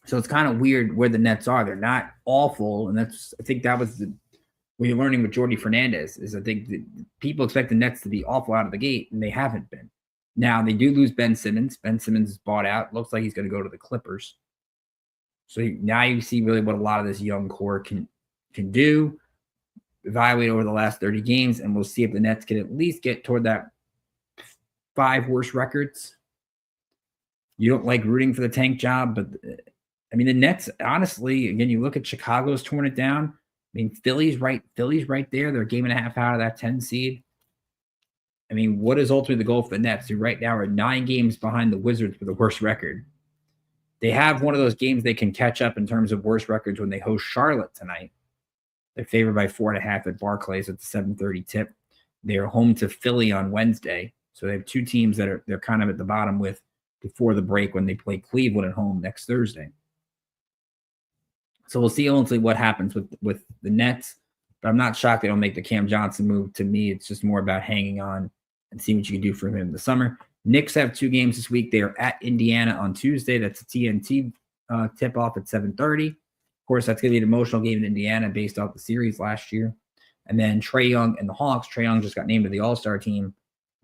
So it's kind of weird where the Nets are. They're not awful, and I think that was what you're learning with Jordy Fernandez is I think that people expect the Nets to be awful out of the gate, and they haven't been. Now, they do lose Ben Simmons. Ben Simmons is bought out. Looks like he's going to go to the Clippers. So now you see really what a lot of this young core can do, evaluate over the last 30 games, and we'll see if the Nets can at least get toward that 5 worst records. You don't like rooting for the tank job, but I mean, the Nets, honestly, again, you look at Chicago's torn it down. I mean, Philly's right there. They're a game and a half out of that 10 seed. I mean, what is ultimately the goal for the Nets, who right now are 9 games behind the Wizards for the worst record? They have one of those games they can catch up in terms of worst records when they host Charlotte tonight. They're favored by 4.5 at Barclays at the 7:30 tip. They're home to Philly on Wednesday. So they have 2 teams that they're kind of at the bottom with before the break when they play Cleveland at home next Thursday. So we'll see ultimately what happens with the Nets. But I'm not shocked they don't make the Cam Johnson move. To me, it's just more about hanging on and seeing what you can do for him in the summer. Knicks have 2 games this week. They are at Indiana on Tuesday. That's a TNT tip-off at 7:30. Of course, that's going to be an emotional game in Indiana based off the series last year. And then Trae Young and the Hawks. Trae Young just got named to the All-Star team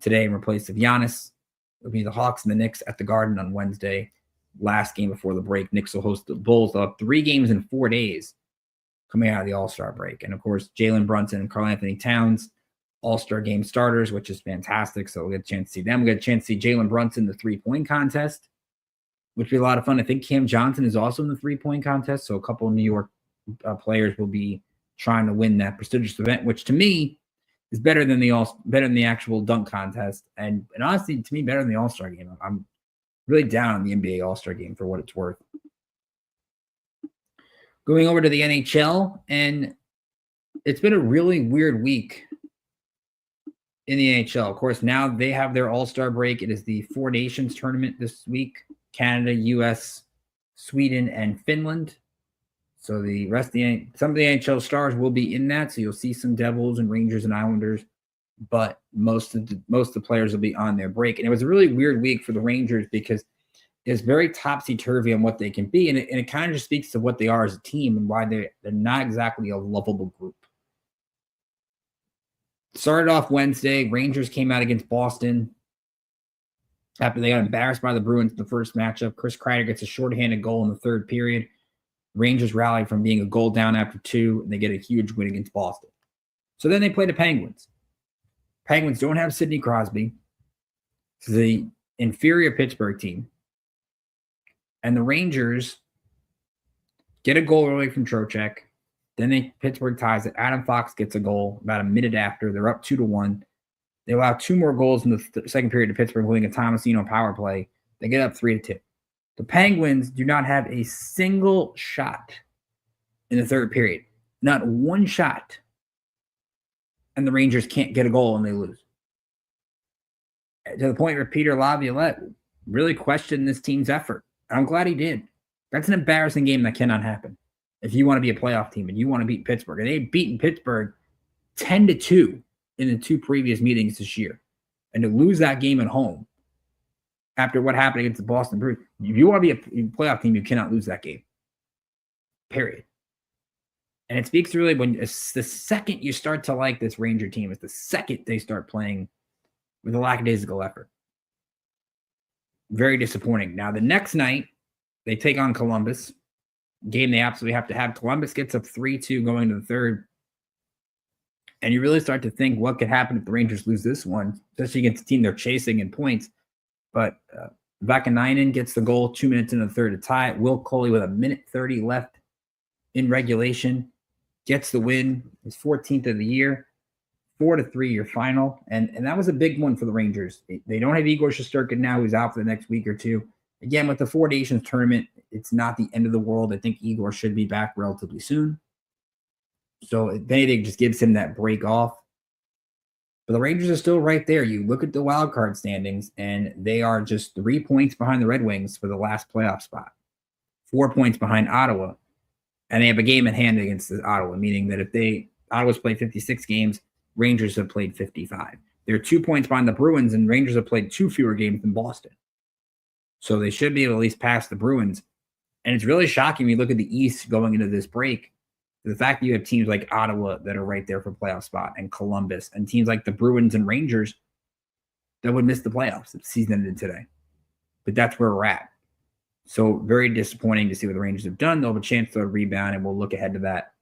today in place of Giannis. It'll be the Hawks and the Knicks at the Garden on Wednesday. Last game before the break. Knicks will host the Bulls. They'll have 3 games in 4 days coming out of the All-Star break. And, of course, Jalen Brunson and Karl-Anthony Towns, All-Star game starters, which is fantastic. So we'll get a chance to see them. We'll get a chance to see Jalen Brunson in the 3-point contest, which will be a lot of fun. I think Cam Johnson is also in the 3-point contest. So a couple of New York players will be trying to win that prestigious event, which to me is better than the actual dunk contest. And honestly, to me, better than the All-Star game. I'm really down on the NBA All-Star game for what it's worth. Going over to the NHL, and it's been a really weird week in the NHL. Of course, now they have their All-Star break. It is the 4 Nations tournament this week. Canada, U.S., Sweden, and Finland. So the rest of some of the NHL stars will be in that. So you'll see some Devils and Rangers and Islanders, but most of the players will be on their break. And it was a really weird week for the Rangers because it's very topsy-turvy on what they can be. And it kind of just speaks to what they are as a team and why they're not exactly a lovable group. Started off Wednesday. Rangers came out against Boston after they got embarrassed by the Bruins in the first matchup. Chris Kreider gets a shorthanded goal in the 3rd period. Rangers rally from being a goal down after 2, and they get a huge win against Boston. So then they play the Penguins. Penguins don't have Sidney Crosby. It's the inferior Pittsburgh team. And the Rangers get a goal early from Trocheck. Then Pittsburgh ties it. Adam Fox gets a goal about a minute after. They're up 2-1. They allow 2 more goals in the second period to Pittsburgh, including a Tomasino power play. They get up 3-2. The Penguins do not have a single shot in the 3rd period. Not one shot. And the Rangers can't get a goal and they lose. To the point where Peter Laviolette really questioned this team's effort. I'm glad he did. That's an embarrassing game that cannot happen if you want to be a playoff team and you want to beat Pittsburgh. And they've beaten Pittsburgh 10-2 in the 2 previous meetings this year. And to lose that game at home after what happened against the Boston Bruins, if you want to be a playoff team, you cannot lose that game. Period. And it speaks really when the second you start to like this Ranger team is the second they start playing with a lackadaisical effort. Very disappointing. Now, the next night, they take on Columbus. Game they absolutely have to have. Columbus gets up 3-2 going to the 3rd. And you really start to think what could happen if the Rangers lose this one, especially against the team they're chasing in points. But Vakanainen gets the goal 2 minutes in the 3rd to tie it. Will Coley with 1:30 left in regulation gets the win. His 14th of the year. 4-3 your final. And that was a big one for the Rangers. They don't have Igor Shesterkin now, who's out for the next week or 2. Again, with the 4 Nations tournament, it's not the end of the world. I think Igor should be back relatively soon. So if anything, it just gives him that break off. But the Rangers are still right there. You look at the wild card standings, and they are just 3 points behind the Red Wings for the last playoff spot. 4 points behind Ottawa. And they have a game in hand against Ottawa, meaning that if Ottawa's played 56 games, Rangers have played 55. They're 2 points behind the Bruins, and Rangers have played 2 fewer games than Boston. So they should be able to at least pass the Bruins. And it's really shocking when you look at the East going into this break. The fact that you have teams like Ottawa that are right there for playoff spot, and Columbus, and teams like the Bruins and Rangers that would miss the playoffs if the season ended today. But that's where we're at. So very disappointing to see what the Rangers have done. They'll have a chance to rebound, and we'll look ahead to that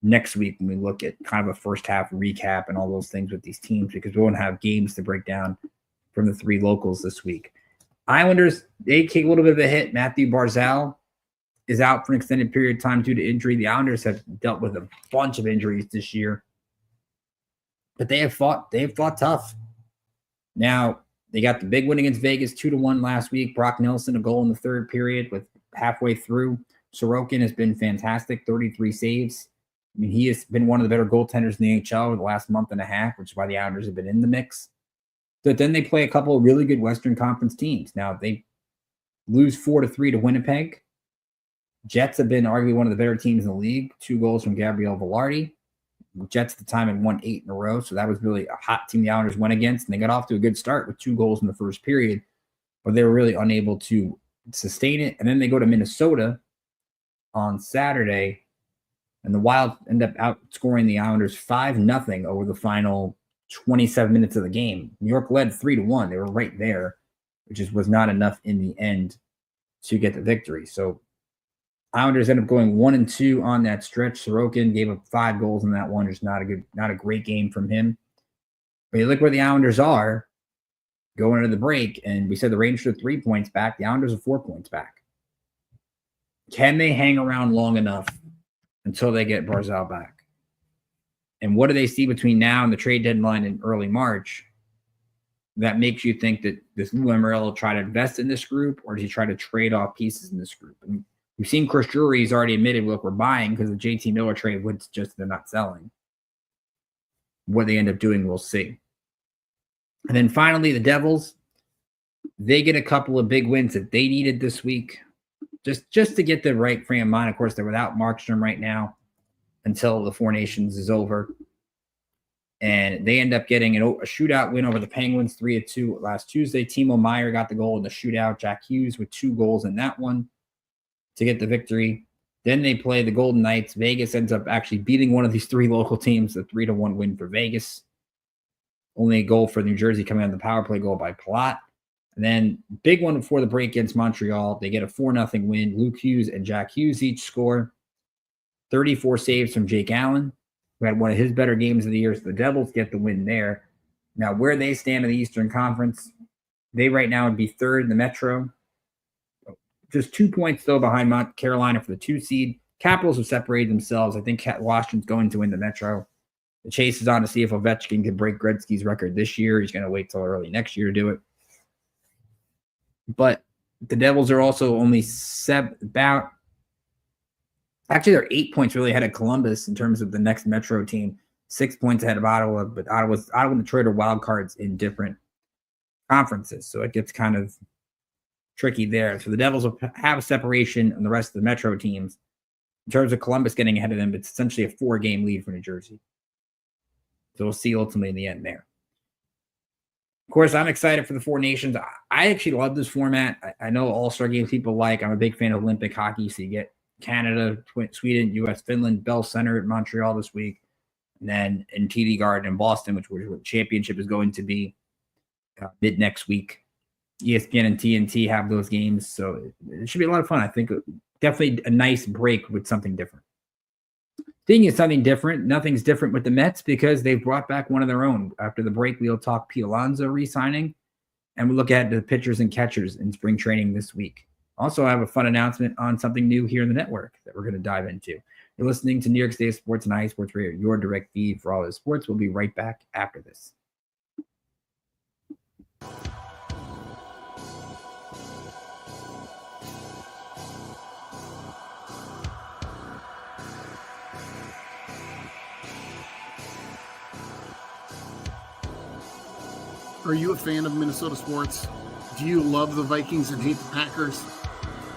next week when we look at kind of a first half recap and all those things with these teams, because we won't have games to break down from the 3 locals this week. Islanders, they take a little bit of a hit. Matthew Barzal is out for an extended period of time due to injury. The Islanders have dealt with a bunch of injuries this year, but they have fought tough. Now, they got the big win against Vegas, 2-1 last week. Brock Nelson, a goal in the third period with halfway through. Sorokin has been fantastic, 33 saves. I mean, he has been one of the better goaltenders in the NHL over the last month and a half, which is why the Islanders have been in the mix. But then they play a couple of really good Western Conference teams. Now, they lose 4-3 to Winnipeg. Jets have been arguably one of the better teams in the league. 2 goals from Gabriel Velarde. Jets at the time had won 8 in a row, so that was really a hot team the Islanders went against, and they got off to a good start with 2 goals in the first period, but they were really unable to sustain it. And then they go to Minnesota on Saturday, and the Wild end up outscoring the Islanders 5-0 over the final 27 minutes of the game. New York led 3-1. They were right there, which was not enough in the end to get the victory. So Islanders end up going 1-2 on that stretch. Sorokin gave up 5 goals in that one. Just not a great game from him. But you look where the Islanders are going into the break, and we said the Rangers are 3 points back. The Islanders are 4 points back. Can they hang around long enough until they get Barzal back? And what do they see between now and the trade deadline in early March that makes you think that this Lou Lamoriello will try to invest in this group, or does he try to trade off pieces in this group? And we've seen Chris Drury, he's already admitted, look, we're buying because the JT Miller trade would just they're not selling. What they end up doing, we'll see. And then finally, the Devils, they get a couple of big wins that they needed this week just to get the right frame of mind. Of course, they're without Markstrom right now until the Four Nations is over. And they end up getting a shootout win over the Penguins, 3-2 last Tuesday. Timo Meier got the goal in the shootout. Jack Hughes with 2 goals in that one to get the victory. Then they play the Golden Knights. Vegas ends up actually beating one of these 3 local teams, a 3-1 win for Vegas. Only a goal for New Jersey coming on the power play goal by Palat. And then big one before the break against Montreal. They get a 4-0 win. Luke Hughes and Jack Hughes each score. 34 saves from Jake Allen, who had one of his better games of the year. So the Devils get the win there. Now, where they stand in the Eastern Conference, they right now would be 3rd in the Metro. Just 2 points, though, behind Carolina for the 2 seed. Capitals have separated themselves. I think Washington's going to win the Metro. The chase is on to see if Ovechkin can break Gretzky's record this year. He's going to wait till early next year to do it. But the Devils are also only actually, they're 8 points really ahead of Columbus in terms of the next Metro team. 6 points ahead of Ottawa, but Ottawa and Detroit are wild cards in different conferences. So it gets kind of tricky there. So the Devils will have a separation on the rest of the Metro teams. In terms of Columbus getting ahead of them, it's essentially a 4-game lead for New Jersey. So we'll see ultimately in the end there. Of course, I'm excited for the Four Nations. I actually love this format. I know All-Star games people like. I'm a big fan of Olympic hockey, so you get Canada, Sweden, U.S., Finland, Bell Center at Montreal this week, and then in TD Garden in Boston, which the championship is going to be mid next week. ESPN and TNT have those games, so it should be a lot of fun. I think definitely a nice break with something different. Speaking of something different, nothing's different with the Mets because they've brought back one of their own. After the break, we'll talk Pete Alonso re-signing, and we'll look at the pitchers and catchers in spring training this week. Also, I have a fun announcement on something new here in the network that we're going to dive into. You're listening to New York State Sports and IE Sports Radio, your direct feed for all the sports. We'll be right back after this. Are you a fan of Minnesota sports? Do you love the Vikings and hate the Packers?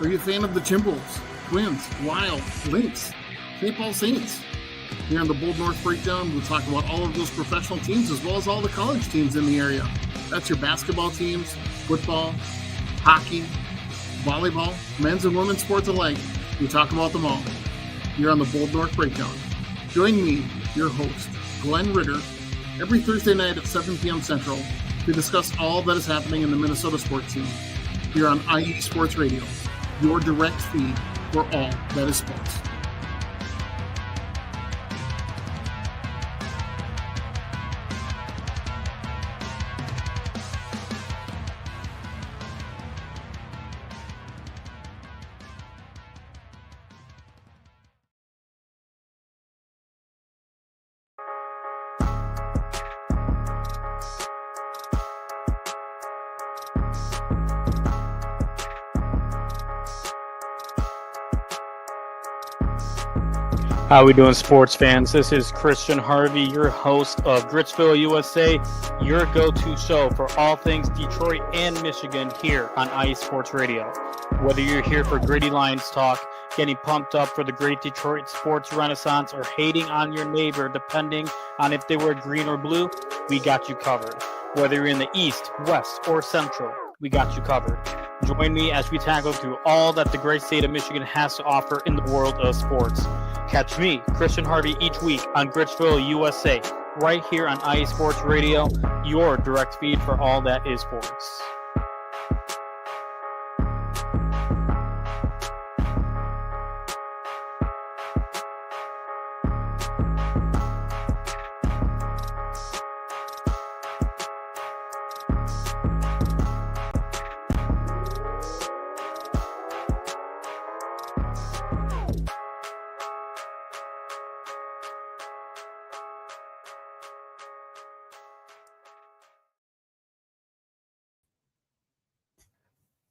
Are you a fan of the Timberwolves, Twins, Wild, Lynx, St. Paul Saints? Here on the Bold North Breakdown, we'll talk about all of those professional teams as well as all the college teams in the area. That's your basketball teams, football, hockey, volleyball, men's and women's sports alike. We talk about them all. Here on the Bold North Breakdown. Join me, your host, Glenn Ritter, every Thursday night at 7 p.m. Central to discuss all that is happening in the Minnesota sports scene here on IE Sports Radio, your direct feed for all that is sports. How we doing, sports fans? This is Christian Harvey, your host of Gritsville, USA, your go-to show for all things Detroit and Michigan here on IE Sports Radio. Whether you're here for Gritty Lions talk, getting pumped up for the great Detroit sports renaissance, or hating on your neighbor depending on if they were green or blue, we got you covered. Whether you're in the East, West, or Central, we got you covered. Join me as we tackle through all that the great state of Michigan has to offer in the world of sports. Catch me, Christian Harvey, each week on Gritsville, USA, right here on IE Sports Radio, your direct feed for all that is sports.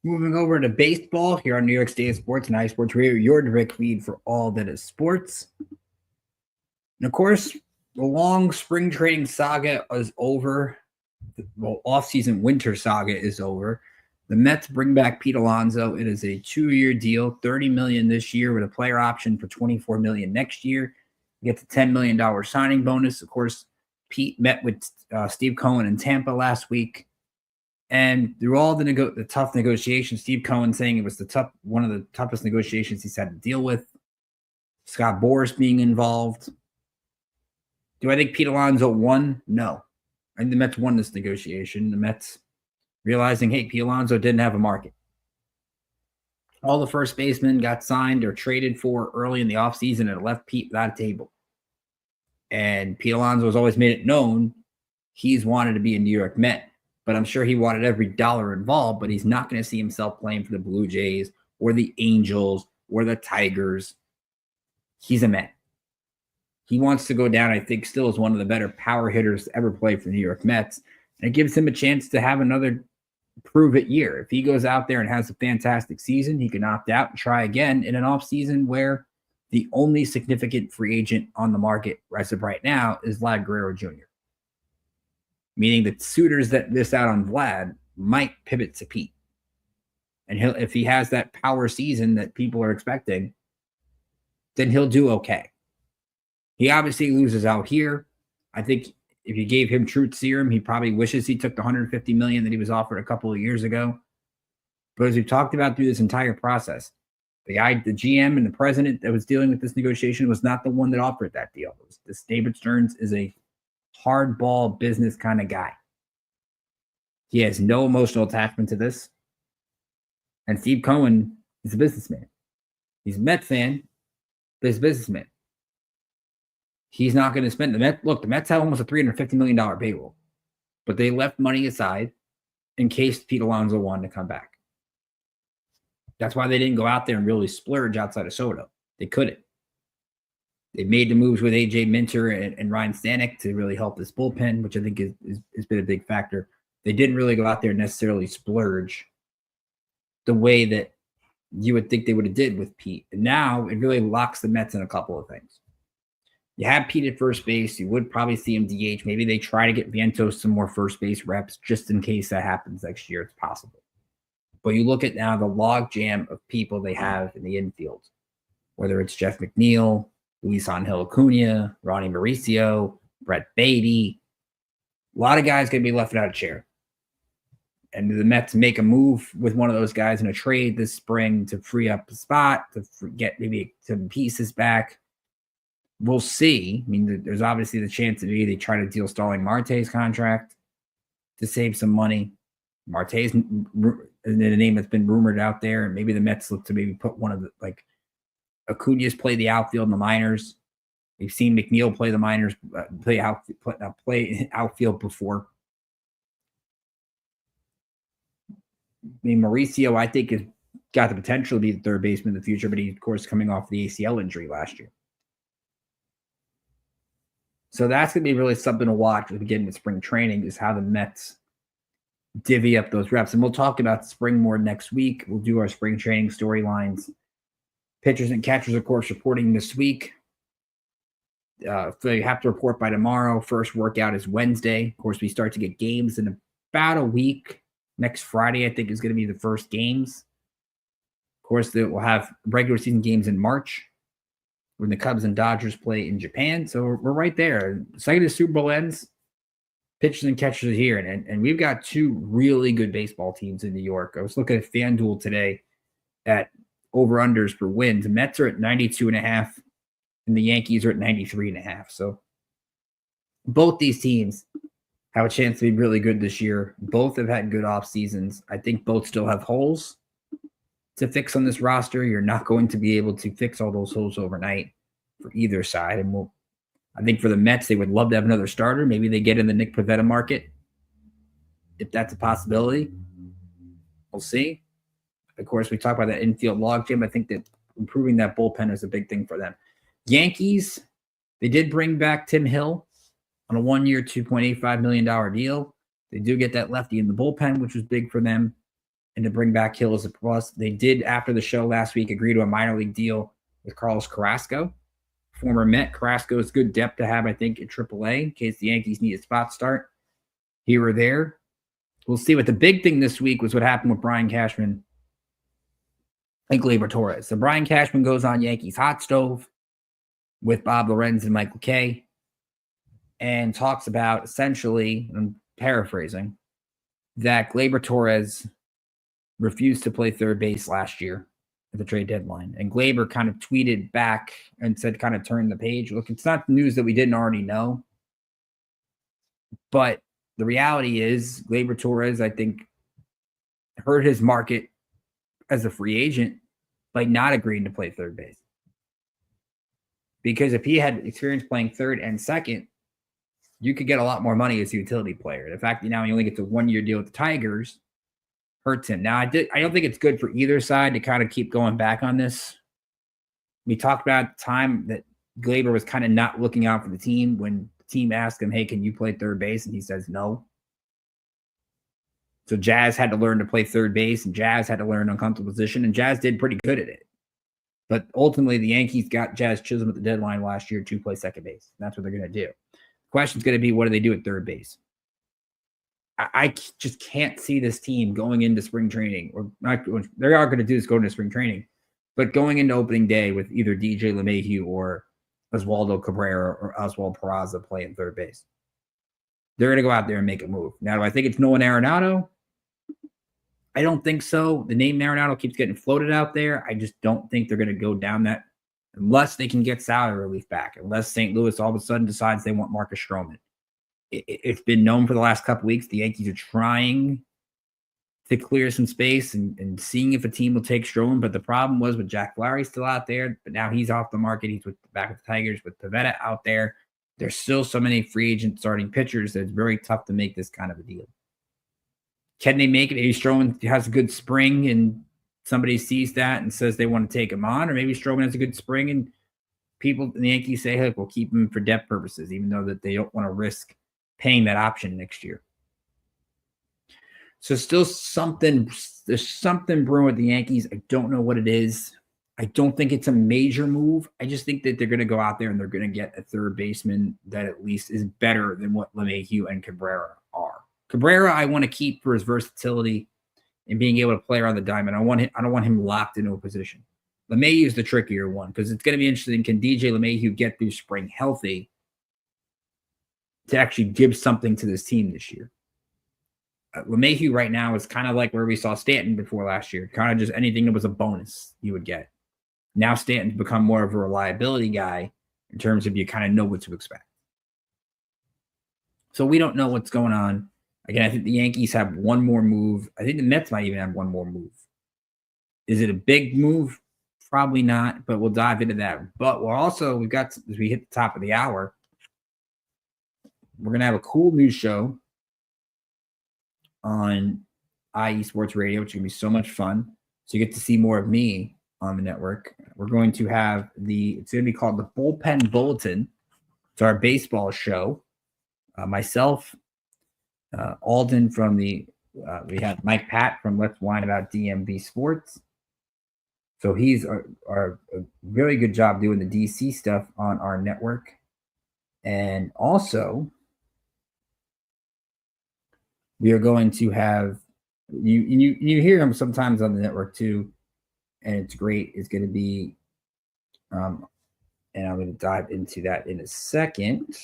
Moving over to baseball here on New York State Sports and IE Sports Radio, your direct feed for all that is sports. And of course, the long spring training saga is over. Well, off-season winter saga is over. The Mets bring back Pete Alonso. It is a 2-year deal, $30 million this year with a player option for $24 million next year. You get the $10 million signing bonus. Of course, Pete met with Steve Cohen in Tampa last week. And through all the tough negotiations, Steve Cohen saying it was one of the toughest negotiations he's had to deal with. Scott Boras being involved. Do I think Pete Alonso won? No. I think the Mets won this negotiation. The Mets realizing, hey, Pete Alonso didn't have a market. All the first basemen got signed or traded for early in the offseason and it left Pete without a table. And Pete Alonso has always made it known he's wanted to be a New York Met. But I'm sure he wanted every dollar involved, but he's not going to see himself playing for the Blue Jays or the Angels or the Tigers. He's a Met. He wants to go down, I think, still as one of the better power hitters to ever play for the New York Mets. And it gives him a chance to have another prove-it year. If he goes out there and has a fantastic season, he can opt out and try again in an offseason where the only significant free agent on the market as of right now is Vlad Guerrero Jr., meaning the suitors that miss out on Vlad might pivot to Pete. And if he has that power season that people are expecting, then he'll do okay. He obviously loses out here. I think if you gave him truth serum, he probably wishes he took the $150 million that he was offered a couple of years ago. But as we've talked about through this entire process, the GM and the president that was dealing with this negotiation was not the one that offered that deal. This David Stearns is a hardball business kind of guy. He has no emotional attachment to this. And Steve Cohen is a businessman. He's a Met fan, but he's a businessman. He's not going to spend the Mets. Look, the Mets have almost a $350 million payroll, but they left money aside in case Pete Alonso wanted to come back. That's why they didn't go out there and really splurge outside of Soto. They couldn't. They made the moves with AJ Minter and Ryan Stanek to really help this bullpen, which I think has been a big factor. They didn't really go out there and necessarily splurge the way that you would think they would have did with Pete. And now it really locks the Mets in a couple of things. You have Pete at first base. You would probably see him DH. Maybe they try to get Vientos some more first base reps just in case that happens next year. It's possible. But you look at now the log jam of people they have in the infield, whether it's Jeff McNeil, Luis Angel Acuna, Ronnie Mauricio, Brett Beatty. A lot of guys going to be left out of chair. And the Mets make a move with one of those guys in a trade this spring to free up a spot, to get maybe some pieces back. we'll see. I mean, there's obviously the chance that maybe they try to deal Starling Marte's contract to save some money. Marte's the name that's been rumored out there, and maybe the Mets look to maybe put one of the, like, Acuña's play the outfield in the minors. We've seen McNeil play the minors, play outfield before. I mean, Mauricio, I think, has got the potential to be the third baseman in the future, but he's, of course, coming off the ACL injury last year. So that's going to be really something to watch as we get into spring training, is how the Mets divvy up those reps. And we'll talk about spring more next week. We'll do our spring training storylines. Pitchers and catchers, of course, reporting this week. So you have to report by tomorrow. First workout is Wednesday. Of course, we start to get games in about a week. Next Friday, I think, is going to be the first games. Of course, we'll have regular season games in March when the Cubs and Dodgers play in Japan. So we're right there. The second the Super Bowl ends, pitchers and catchers are here. And we've got two really good baseball teams in New York. I was looking at FanDuel today at over-unders for wins. The Mets are at 92.5, and the Yankees are at 93.5. So both these teams have a chance to be really good this year. Both have had good off seasons. I think both still have holes to fix on this roster. You're not going to be able to fix all those holes overnight for either side. And I think for the Mets, they would love to have another starter. Maybe they get in the Nick Pivetta market, if that's a possibility. We'll see. Of course, we talk about that infield logjam. I think that improving that bullpen is a big thing for them. Yankees, they did bring back Tim Hill on a 1-year, $2.85 million deal. They do get that lefty in the bullpen, which was big for them. And to bring back Hill as a plus. They did, after the show last week, agree to a minor league deal with Carlos Carrasco, former Met. Carrasco is good depth to have, I think, at AAA in case the Yankees need a spot start here or there. We'll see. What the big thing this week was what happened with Brian Cashman and Gleyber Torres. So Brian Cashman goes on Yankees Hot Stove with Bob Lorenz and Michael Kay and talks about, essentially, I'm paraphrasing, that Gleyber Torres refused to play third base last year at the trade deadline. And Gleyber kind of tweeted back and said, kind of turn the page. Look, it's not news that we didn't already know. But the reality is Gleyber Torres, I think, hurt his market as a free agent by not agreeing to play third base. Because if he had experience playing third and second, you could get a lot more money as a utility player. The fact that now he only gets a 1-year deal with the Tigers hurts him. Now, I don't think it's good for either side to kind of keep going back on this. We talked about the time that Gleyber was kind of not looking out for the team when the team asked him, hey, can you play third base? And he says no. So Jazz had to learn to play third base, and Jazz had to learn an uncomfortable position, and Jazz did pretty good at it. But ultimately, the Yankees got Jazz Chisholm at the deadline last year to play second base. That's what they're going to do. The question's going to be, what do they do at third base? I just can't see this team going into spring training, or not. They are going to do is go into spring training, but going into opening day with either DJ LeMahieu or Oswaldo Cabrera or Oswald Peraza playing third base. They're going to go out there and make a move. Now, do I think it's Nolan Arenado? I don't think so. The name Arenado keeps getting floated out there. I just don't think they're going to go down that unless they can get salary relief back, unless St. Louis all of a sudden decides they want Marcus Stroman. It's been known for the last couple weeks the Yankees are trying to clear some space and seeing if a team will take Stroman. But the problem was with Jack Flaherty still out there, but now he's off the market. He's back with the Tigers with Pivetta out there. There's still so many free agent starting pitchers that it's very tough to make this kind of a deal. Can they make it? Maybe Stroman has a good spring and somebody sees that and says they want to take him on, or maybe Stroman has a good spring and people in the Yankees say, hey, we'll keep him for depth purposes, even though that they don't want to risk paying that option next year. So there's something brewing with the Yankees. I don't know what it is. I don't think it's a major move. I just think that they're going to go out there and they're going to get a third baseman that at least is better than what LeMahieu and Cabrera are. Cabrera, I want to keep for his versatility and being able to play around the diamond. I don't want him locked into a position. LeMahieu is the trickier one because it's going to be interesting. Can DJ LeMahieu get through spring healthy to actually give something to this team this year? LeMahieu right now is kind of like where we saw Stanton before last year. Kind of just anything that was a bonus you would get. Now Stanton's become more of a reliability guy in terms of you kind of know what to expect. So we don't know what's going on. Again, I think the Yankees have one more move. I think the Mets might even have one more move. Is it a big move? Probably not, but we'll dive into that. But we've got, as we hit the top of the hour, we're going to have a cool news show on IE Sports Radio, which is going to be so much fun. So you get to see more of me on the network. We're going to have it's going to be called the Bullpen Bulletin. It's our baseball show. Myself, Alden from we have Mike Pat from Let's Whine About DMV Sports. So he's a really good job doing the DC stuff on our network. And also, we are going to have, you hear him sometimes on the network too, and it's great. It's going to be, and I'm going to dive into that in a second.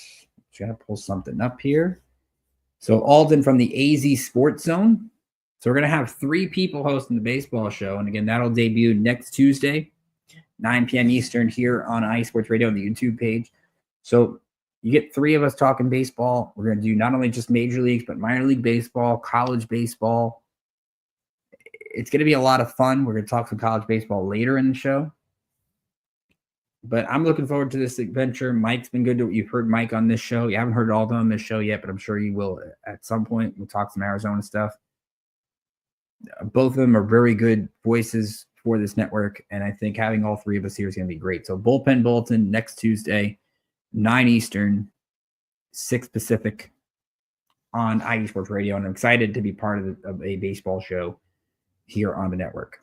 Try to pull something up here. So Alden from the AZ Sports Zone. So we're going to have 3 people hosting the baseball show. And again, that'll debut next Tuesday, 9 p.m. Eastern here on IE Sports Radio on the YouTube page. So you get 3 of us talking baseball. We're going to do not only just major leagues, but minor league baseball, college baseball. It's going to be a lot of fun. We're going to talk some college baseball later in the show. But I'm looking forward to this adventure. Mike's been good. You've heard Mike on this show. You haven't heard Alden on this show yet, but I'm sure you will at some point. We'll talk some Arizona stuff. Both of them are very good voices for this network, and I think having all 3 of us here is going to be great. So Bullpen Bulletin next Tuesday, 9 Eastern, 6 Pacific on IE Sports Radio, and I'm excited to be part of a baseball show here on the network.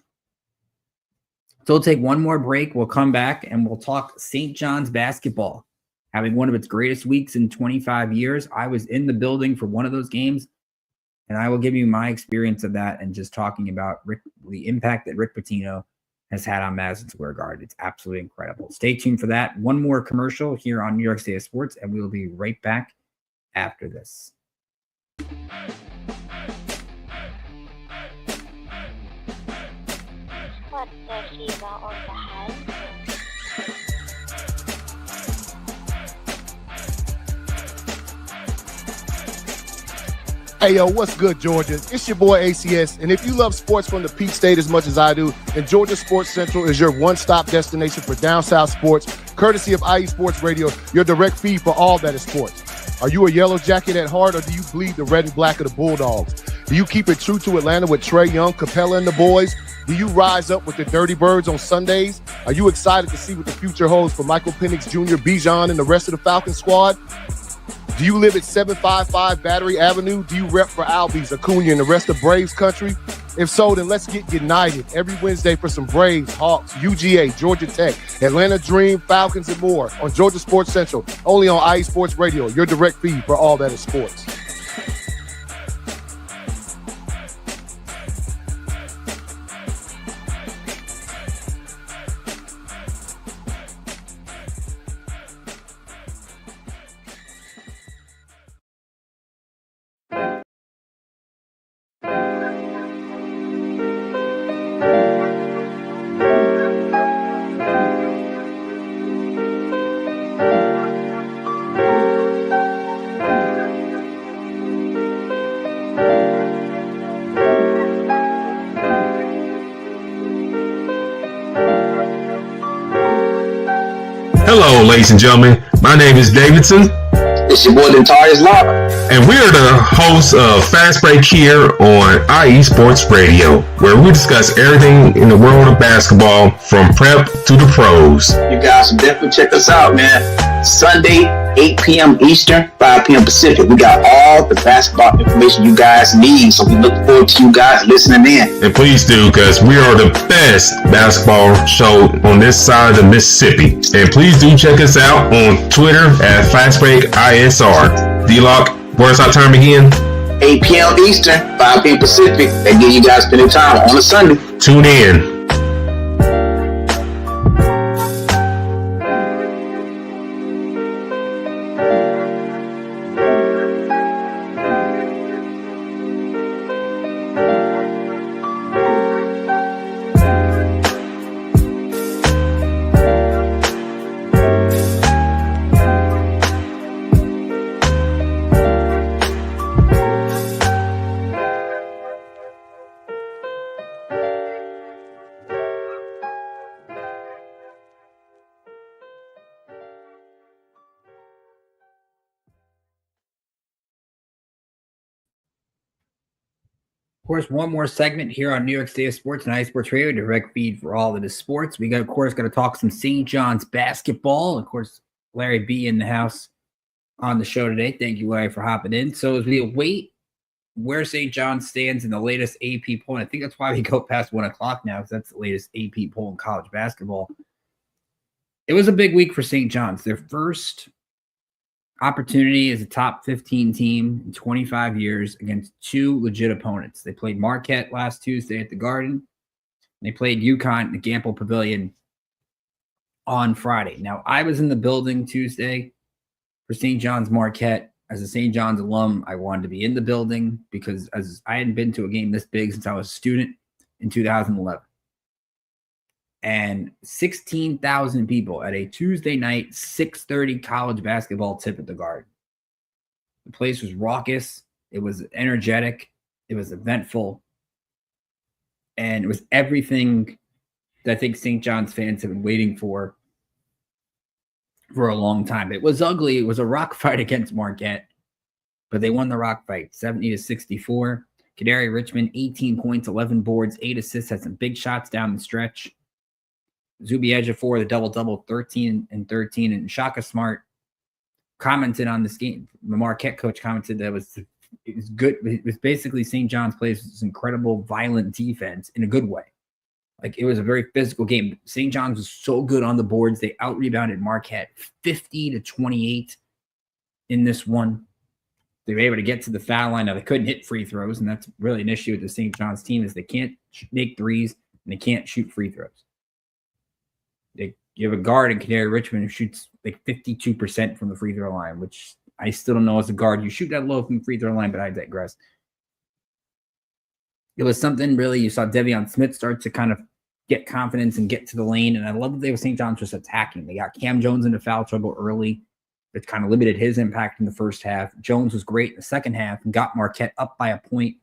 So we'll take one more break. We'll come back, and we'll talk St. John's basketball, having one of its greatest weeks in 25 years. I was in the building for one of those games, and I will give you my experience of that and just talking about the impact that Rick Pitino has had on Madison Square Garden. It's absolutely incredible. Stay tuned for that. One more commercial here on New York State of Sports, and we will be right back after this. What the fever on the head? Hey, yo, what's good, Georgia? It's your boy ACS, and if you love sports from the Peach State as much as I do, then Georgia Sports Central is your one-stop destination for down south sports, courtesy of IE Sports Radio, your direct feed for all that is sports. Are you a Yellow Jacket at heart, or do you bleed the red and black of the Bulldogs? Do you keep it true to Atlanta with Trae Young, Capella, and the boys? Do you rise up with the Dirty Birds on Sundays? Are you excited to see what the future holds for Michael Penix Jr., Bijan, and the rest of the Falcon squad? Do you live at 755 Battery Avenue? Do you rep for Albies, Acuna, and the rest of Braves country? If so, then let's get united every Wednesday for some Braves, Hawks, UGA, Georgia Tech, Atlanta Dream, Falcons, and more on Georgia Sports Central, only on IE Sports Radio, your direct feed for all that is sports. Hello, ladies and gentlemen. My name is Davidson. It's your boy, Dentarius Lava. And we're the hosts of Fast Break here on IE Sports Radio, where we discuss everything in the world of basketball from prep to the pros. You guys should definitely check us out, man. Sunday, 8 p.m. Eastern, 5 p.m. Pacific. We got all the basketball information you guys need, so we look forward to you guys listening in. And please do, because we are the best basketball show on this side of the Mississippi. And please do check us out on Twitter at FastBreakISR. D-Lock, where's our time again? 8 p.m. Eastern, 5 p.m. Pacific. That gives you guys plenty of time on a Sunday. Tune in. course, one more segment here on New York State of Sports and iSports Radio, direct feed for all that is sports. We got, of course, going to talk some St. John's basketball. Of course, Larry B in the house on the show today. Thank you, Larry, for hopping in. So as we await where St. John's stands in the latest AP poll, and I think that's why we go past 1 o'clock now, because that's the latest AP poll in college basketball. It was a big week for St. John's. Their first opportunity as a top 15 team in 25 years against two legit opponents. They played Marquette last Tuesday at the Garden. They played UConn at the Gamble Pavilion on Friday. Now, I was in the building Tuesday for St. John's Marquette. As a St. John's alum, I wanted to be in the building because as I hadn't been to a game this big since I was a student in 2011. And 16,000 people at a Tuesday night, 6:30 college basketball tip at the Garden. The place was raucous. It was energetic. It was eventful. And it was everything that I think St. John's fans have been waiting for a long time. It was ugly. It was a rock fight against Marquette, but they won the rock fight 70-64. Kadari Richmond, 18 points, 11 boards, 8 assists, had some big shots down the stretch. Zuby Ejiofor, the double-double, 13 and 13. And Shaka Smart commented on this game. The Marquette coach commented that it was good. It was basically St. John's plays this incredible, violent defense in a good way. Like, it was a very physical game. St. John's was so good on the boards. They out-rebounded Marquette 50-28 in this one. They were able to get to the foul line. Now, they couldn't hit free throws, and that's really an issue with the St. John's team is they can't make threes and they can't shoot free throws. You have a guard in Kadari Richmond who shoots like 52% from the free throw line, which I still don't know as a guard. You shoot that low from the free throw line, but I digress. It was something really, you saw Devion Smith start to kind of get confidence and get to the lane. And I love that they were St. John's just attacking. They got Cam Jones into foul trouble early, which kind of limited his impact in the first half. Jones was great in the second half and got Marquette up by a point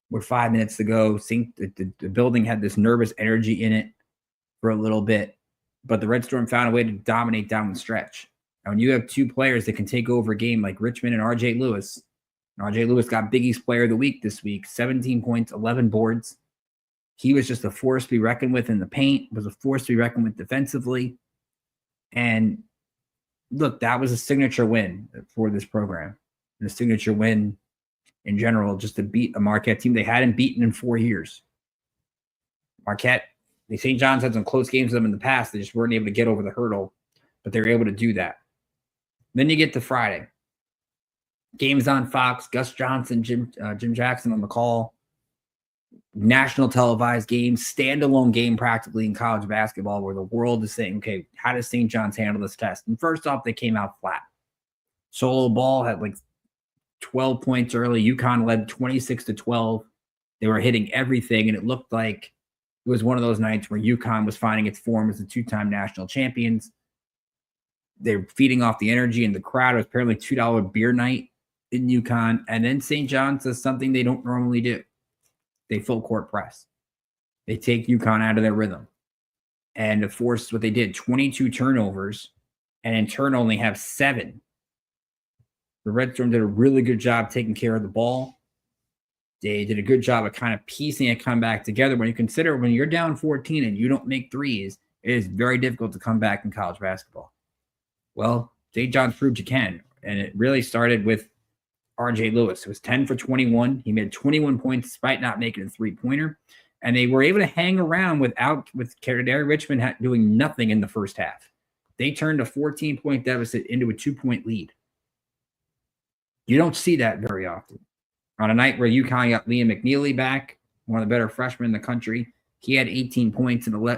with 5 minutes to go. The building had this nervous energy in it for a little bit. But the Red Storm found a way to dominate down the stretch. And when you have two players that can take over a game like Richmond and RJ Lewis, and RJ Lewis got Big East Player of the Week this week, 17 points, 11 boards. He was just a force to be reckoned with in the paint, was a force to be reckoned with defensively. And look, that was a signature win for this program. And a signature win in general, just to beat a Marquette team they hadn't beaten in 4 years. Marquette, the St. John's had some close games with them in the past. They just weren't able to get over the hurdle, but they were able to do that. Then you get to Friday. Games on Fox, Gus Johnson, Jim Jackson on the call. National televised game, standalone game practically in college basketball where the world is saying, okay, how does St. John's handle this test? And first off, they came out flat. Solo Ball had like 12 points early. UConn led 26-12. They were hitting everything, and it looked like it was one of those nights where UConn was finding its form as the two-time national champions. They were feeding off the energy in the crowd. It was apparently $2 beer night in UConn. And then St. John's does something they don't normally do. They full court press. They take UConn out of their rhythm. And to force what they did, 22 turnovers, and in turn only have 7. The Red Storm did a really good job taking care of the ball. They did a good job of kind of piecing a comeback together. When you consider when you're down 14 and you don't make threes, it is very difficult to come back in college basketball. Well, St. John's proved you can. And it really started with RJ Lewis. It was 10 for 21. He made 21 points despite not making a three-pointer. And they were able to hang around with Kadari Richmond doing nothing in the first half. They turned a 14-point deficit into a 2-point lead. You don't see that very often. On a night where UConn got Liam McNeely back, one of the better freshmen in the country, he had 18 points and I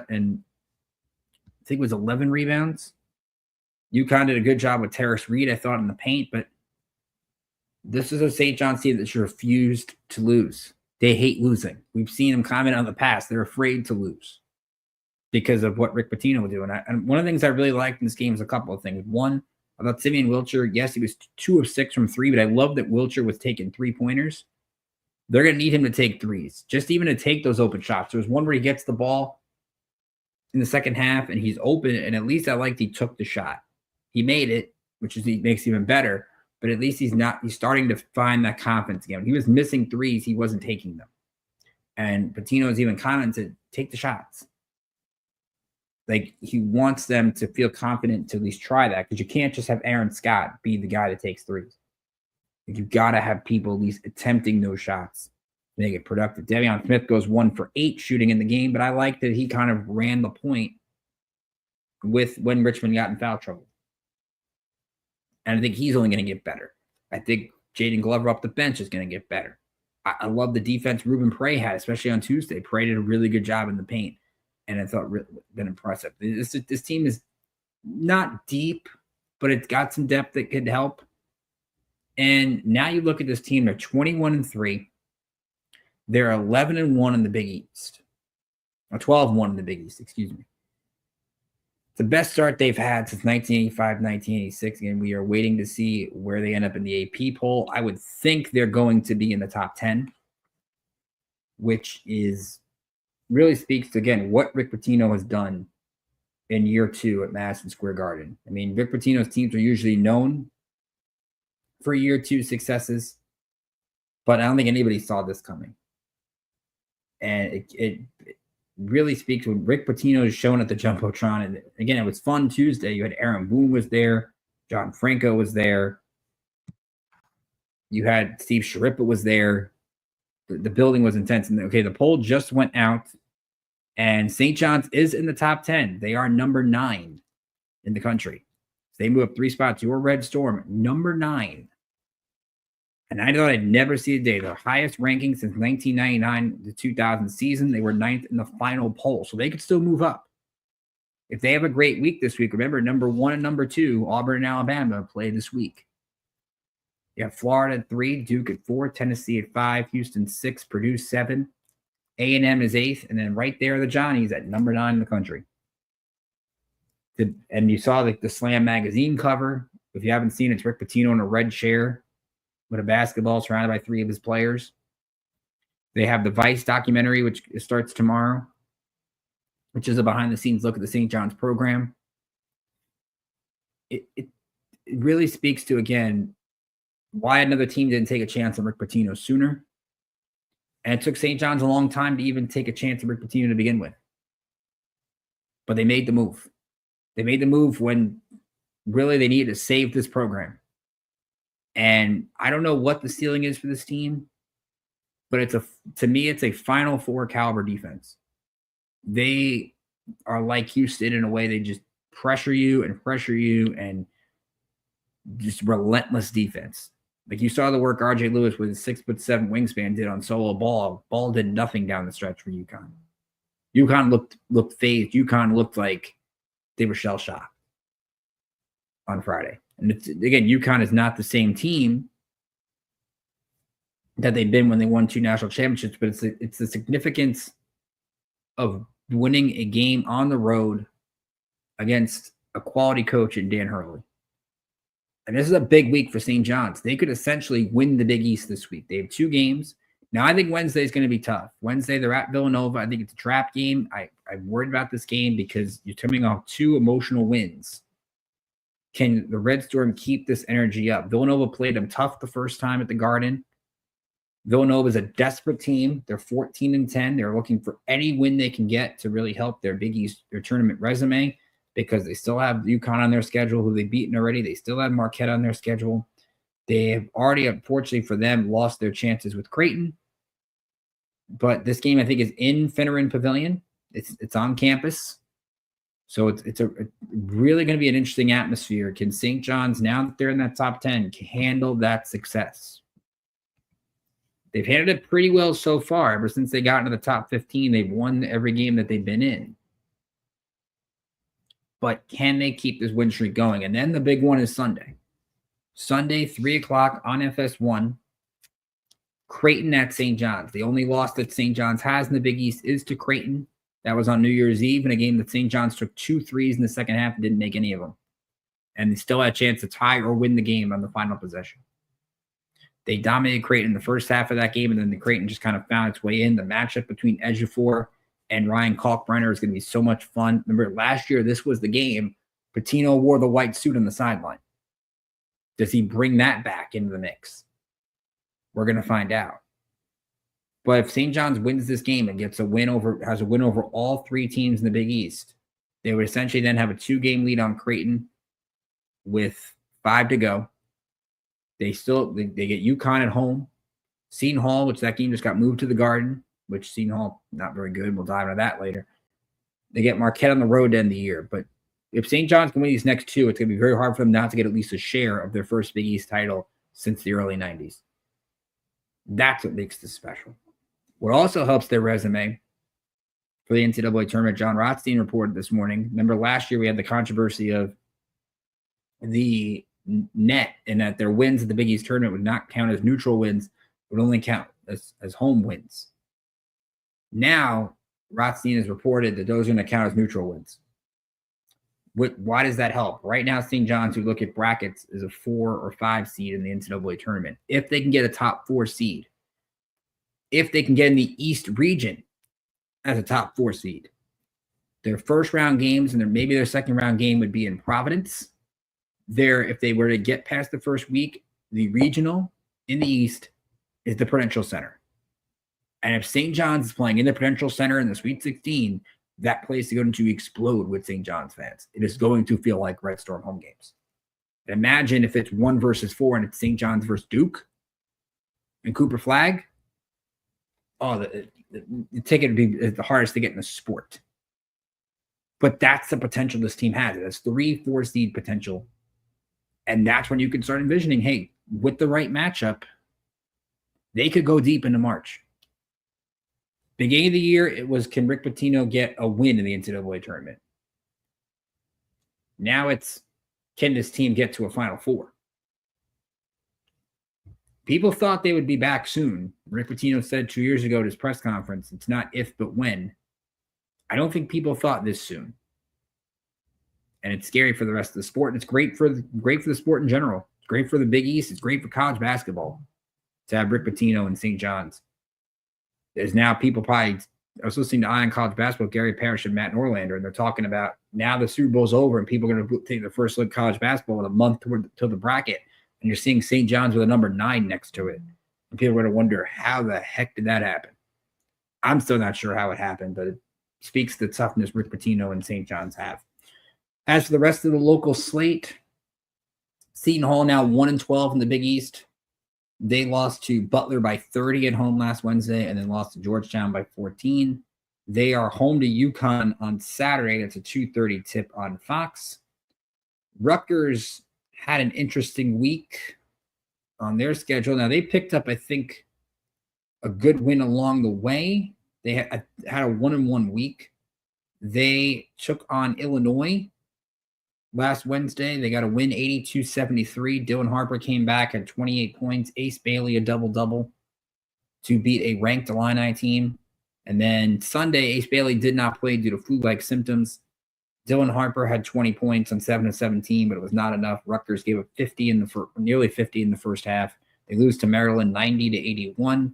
think it was 11 rebounds. UConn did a good job with Terrace Reed, I thought, in the paint, but this is a St. John's team that's refused to lose. They hate losing. We've seen them comment on the past. They're afraid to lose because of what Rick Pitino will do. And one of the things I really liked in this game is a couple of things. One, I thought Simeon Wilcher, yes, he was 2 of 6 from 3, but I love that Wilcher was taking 3-pointers. They're going to need him to take threes, just even to take those open shots. There was one where he gets the ball in the second half and he's open, and at least I liked he took the shot. He made it, which makes it even better, but at least he's starting to find that confidence again. When he was missing threes, he wasn't taking them. And Pitino's even commented, take the shots. Like, he wants them to feel confident to at least try that, because you can't just have Aaron Scott be the guy that takes threes. Like, you've got to have people at least attempting those shots, make it productive. Devion Smith goes 1 for 8 shooting in the game, but I like that he kind of ran the point with when Richmond got in foul trouble. And I think he's only going to get better. I think Jaden Glover up the bench is going to get better. I love the defense Ruben Prey had, especially on Tuesday. Prey did a really good job in the paint, and I thought been impressive. This team is not deep, but it's got some depth that could help. And now you look at this team; they're 21-3. They're 11-1 in the Big East, or 12-1 in the Big East. Excuse me. It's the best start they've had since 1985, 1986. Again, we are waiting to see where they end up in the AP poll. I would think they're going to be in the top 10, which is really speaks to, again, what Rick Pitino has done in year 2 at Madison Square Garden. I mean, Rick Pitino's teams are usually known for year 2 successes, but I don't think anybody saw this coming. And it really speaks when Rick Pitino is shown at the Jumbotron. And again, it was fun Tuesday. You had Aaron Boone was there. John Franco was there. You had Steve Sharippa was there. The building was intense. And okay, the poll just went out, and St. John's is in the top 10. They are number 9 in the country. So they move up 3 spots. Your Red Storm, number 9. And I thought I'd never see a day. Their highest ranking since 1999 to 2000 season. They were 9th in the final poll, so they could still move up. If they have a great week this week, remember, number 1 and number 2, Auburn and Alabama, play this week. You have Florida at 3, Duke at 4, Tennessee at 5, Houston 6, Purdue 7, A&M is 8th, and then right there, the Johnnies at number 9 in the country. And you saw the Slam magazine cover. If you haven't seen it, it's Rick Pitino in a red chair with a basketball surrounded by 3 of his players. They have the Vice documentary, which starts tomorrow, which is a behind-the-scenes look at the St. John's program. It really speaks to, again, why another team didn't take a chance on Rick Pitino sooner. And it took St. John's a long time to even take a chance on Rick Pitino to begin with. But they made the move. They made the move when really they needed to save this program. And I don't know what the ceiling is for this team, but to me, it's a Final Four caliber defense. They are like Houston in a way. They just pressure you and just relentless defense. Like, you saw the work R.J. Lewis with his 6'7" wingspan did on solo ball. Ball did nothing down the stretch for UConn. UConn looked phased. UConn looked like they were shell-shocked on Friday. And again, UConn is not the same team that they've been when they won 2 national championships, but it's the significance of winning a game on the road against a quality coach in Dan Hurley. And this is a big week for St. John's. They could essentially win the Big East this week. They have 2 games. Now, I think Wednesday is going to be tough. Wednesday, they're at Villanova. I think it's a trap game. I'm worried about this game because you're coming off 2 emotional wins. Can the Red Storm keep this energy up? Villanova played them tough the first time at the Garden. Villanova is a desperate team. They're 14-10. They're looking for any win they can get to really help their Big East, their tournament resume, because they still have UConn on their schedule, who they've beaten already. They still have Marquette on their schedule. They have already, unfortunately for them, lost their chances with Creighton. But this game, I think, is in Finneran Pavilion. It's on campus. So it's really going to be an interesting atmosphere. Can St. John's, now that they're in that top 10, handle that success? They've handled it pretty well so far. Ever since they got into the top 15, they've won every game that they've been in. But can they keep this win streak going? And then the big one is Sunday. Sunday, 3 o'clock on FS1. Creighton at St. John's. The only loss that St. John's has in the Big East is to Creighton. That was on New Year's Eve in a game that St. John's took 2 threes in the second half and didn't make any of them. And they still had a chance to tie or win the game on the final possession. They dominated Creighton in the first half of that game, and then the Creighton just kind of found its way in. The matchup between Ejiofor and Ryan Kalkbrenner is going to be so much fun. Remember, last year, this was the game. Pitino wore the white suit on the sideline. Does he bring that back into the mix? We're going to find out. But if St. John's wins this game and has a win over all three teams in the Big East, they would essentially then have a 2-game lead on Creighton with 5 to go. They get UConn at home. Seton Hall, which that game just got moved to the Garden, which Seton Hall, not very good. We'll dive into that later. They get Marquette on the road to end the year. But if St. John's can win these next 2, it's going to be very hard for them not to get at least a share of their first Big East title since the early 90s. That's what makes this special. What also helps their resume for the NCAA tournament, John Rothstein reported this morning. Remember last year we had the controversy of the net and that their wins at the Big East tournament would not count as neutral wins, would only count as home wins. Now, Rothstein has reported that those are going to count as neutral wins. Why does that help? Right now, St. John's, who look at brackets, is a 4 or 5 seed in the NCAA tournament. If they can get a top 4 seed, if they can get in the East region as a top 4 seed, their first round games and maybe their second round game would be in Providence. If they were to get past the first week, the regional in the East is the Prudential Center. And if St. John's is playing in the Prudential Center in the Sweet 16, that place is going to explode with St. John's fans. It is going to feel like Red Storm home games. And imagine if it's 1 versus 4 and it's St. John's versus Duke and Cooper Flag. Oh, the ticket would be the hardest to get in the sport. But that's the potential this team has. It has 3-4 seed potential. And that's when you can start envisioning, hey, with the right matchup, they could go deep into March. Beginning of the year, it was, can Rick Pitino get a win in the NCAA tournament? Now it's, can this team get to a Final Four? People thought they would be back soon. Rick Pitino said 2 years ago at his press conference, it's not if, but when. I don't think people thought this soon. And it's scary for the rest of the sport. And it's great for the sport in general. It's great for the Big East. It's great for college basketball to have Rick Pitino and St. John's. There's now people probably, I was listening to Ion College Basketball, Gary Parrish and Matt Norlander, and they're talking about now the Super Bowl's over and people are going to take their first look at college basketball in a month till the bracket. And you're seeing St. John's with a number 9 next to it. And people are going to wonder, how the heck did that happen? I'm still not sure how it happened, but it speaks to the toughness Rick Pitino and St. John's have. As for the rest of the local slate, Seton Hall now 1-12 in the Big East. They lost to Butler by 30 at home last Wednesday and then lost to Georgetown by 14. They are home to UConn on Saturday. That's a 2:30 tip on Fox. Rutgers had an interesting week on their schedule. Now, they picked up, I think, a good win along the way. They had a 1-1 week. They took on Illinois last Wednesday. They got a win 82-73. Dylan Harper came back at 28 points. Ace Bailey a double-double to beat a ranked Illini team. And then Sunday, Ace Bailey did not play due to flu-like symptoms. Dylan Harper had 20 points on 7 of 17, but it was not enough. Rutgers gave up nearly 50 in the first half. They lose to Maryland 90-81.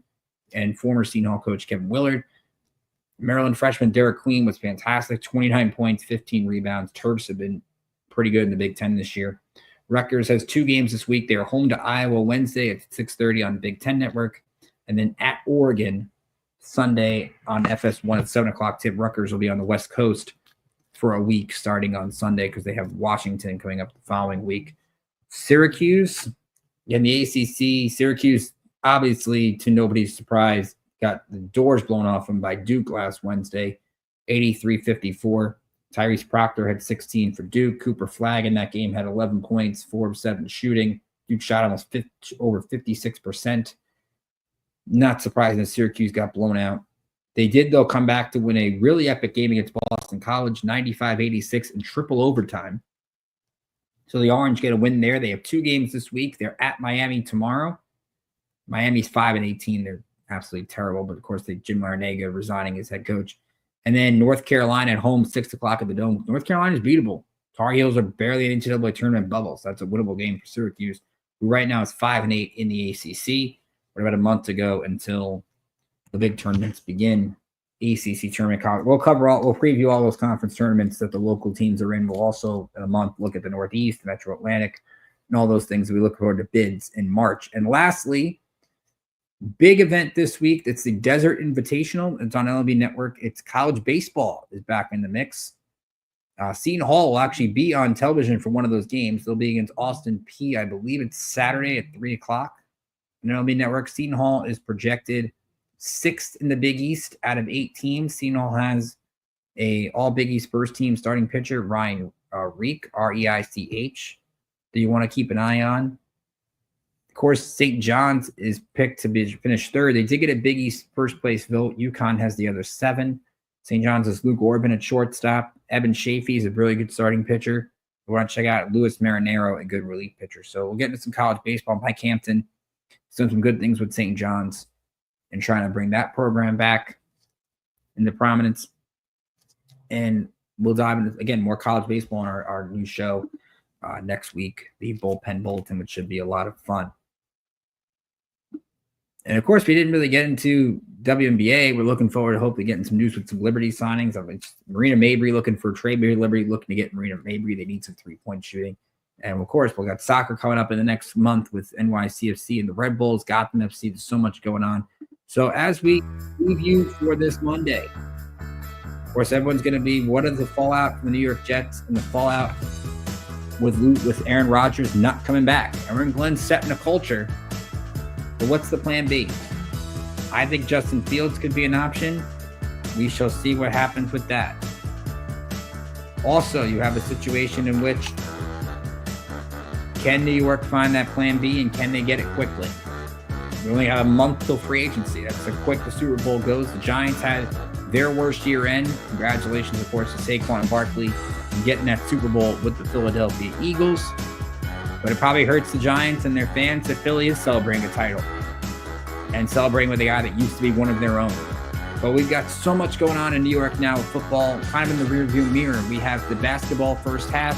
And former Seton Hall coach Kevin Willard. Maryland freshman Derek Queen was fantastic. 29 points, 15 rebounds. Terps have been pretty good in the Big Ten this year. Rutgers has 2 games this week. They are home to Iowa Wednesday at 6:30 on Big Ten Network. And then at Oregon Sunday on FS1 at 7 o'clock tip. Rutgers will be on the West Coast for a week starting on Sunday because they have Washington coming up the following week. Syracuse in the ACC. Syracuse, obviously, to nobody's surprise, got the doors blown off them by Duke last Wednesday, 83-54. Tyrese Proctor had 16 for Duke. Cooper Flag in that game had 11 points, 4 of 7 shooting. Duke shot almost over 56%. Not surprising that Syracuse got blown out. They did, though, come back to win a really epic game against Boston College, 95-86 in triple overtime. So the Orange get a win there. They have 2 games this week. They're at Miami tomorrow. Miami's 5-18. They're absolutely terrible, but of course, Jim Larinaga resigning as head coach. And then North Carolina at home, 6 o'clock at the Dome. North Carolina is beatable. Tar Heels are barely in NCAA tournament bubbles. That's a winnable game for Syracuse, who right now is 5-8 in the ACC. We're about a month to go until the big tournaments begin. ACC tournament. We'll preview all those conference tournaments that the local teams are in. We'll also, in a month, look at the Northeast, Metro Atlantic, and all those things. We look forward to bids in March. And lastly, Big event this week. It's the Desert Invitational. It's on LNB Network. It's college baseball is back in the mix. Seton Hall will actually be on television for one of those games. They'll be against Austin P. I believe it's Saturday at 3 o'clock. On LNB Network, Seton Hall is projected 6th in the Big East out of 8 teams. Seton Hall has a all Big East first team starting pitcher, Ryan Reich, R-E-I-C-H, that you want to keep an eye on. Of course, St. John's is picked to finish 3rd. They did get a Big East first place vote. UConn has the other 7. St. John's is Luke Orban at shortstop. Evan Chafee is a really good starting pitcher. We want to check out Luis Marinero, a good relief pitcher. So we'll get into some college baseball. Mike Hampton has done some good things with St. John's and trying to bring that program back into prominence. And we'll dive into, again, more college baseball on our new show next week, the Bullpen Bulletin, which should be a lot of fun. And, of course, we didn't really get into WNBA. We're looking forward to hopefully getting some news with some Liberty signings. Marina Mabry looking for trade. Liberty looking to get Marina Mabry. They need some three-point shooting. And, of course, we've got soccer coming up in the next month with NYCFC and the Red Bulls, Gotham FC. There's so much going on. So as we preview for this Monday, of course, everyone's going to be, what is the fallout from the New York Jets and the fallout with Aaron Rodgers not coming back? Aaron Glenn's setting a culture. But what's the plan B? I think Justin Fields could be an option. We shall see what happens with that. Also, you have a situation in which can New York find that plan B and can they get it quickly? We only have a month till free agency. That's how quick the Super Bowl goes. The Giants had their worst year end. Congratulations, of course, to Saquon and Barkley and getting that Super Bowl with the Philadelphia Eagles. But it probably hurts the Giants and their fans that Philly is celebrating a title and celebrating with a guy that used to be one of their own. But we've got so much going on in New York now with football, kind of in the rearview mirror. We have the basketball first half.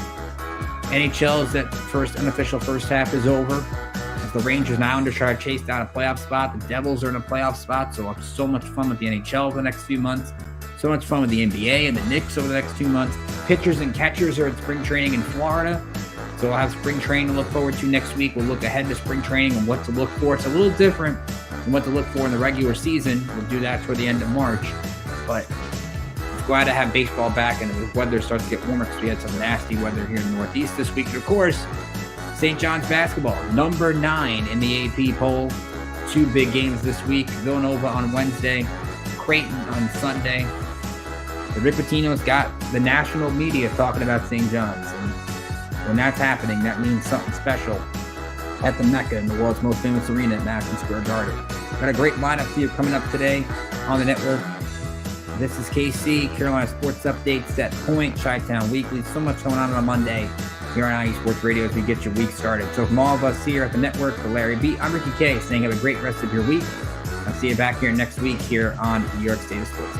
NHL's that first unofficial first half is over. As the Rangers and Islanders try to chase down a playoff spot, the Devils are in a playoff spot. So we'll have so much fun with the NHL over the next few months. So much fun with the NBA and the Knicks over the next 2 months. Pitchers and catchers are at spring training in Florida. So we'll have spring training to look forward to next week. We'll look ahead to spring training and what to look for. It's a little different than what to look for in the regular season. We'll do that toward the end of March. But it's glad to have baseball back and the weather starts to get warmer because we had some nasty weather here in the Northeast this week. And of course, St. John's basketball, number 9 in the AP poll. 2 big games this week. Villanova on Wednesday, Creighton on Sunday. The Rick Pitino's got the national media talking about St. John's. And when that's happening, that means something special at the Mecca in the world's most famous arena at Madison Square Garden. Got a great lineup for you coming up today on the network. This is KC, Carolina Sports Update, Set Point, Chi-Town Weekly. So much going on a Monday here on IE Sports Radio as we get your week started. So from all of us here at the network, for Larry B, I'm Ricky K, saying have a great rest of your week. I'll see you back here next week here on New York State of Sports.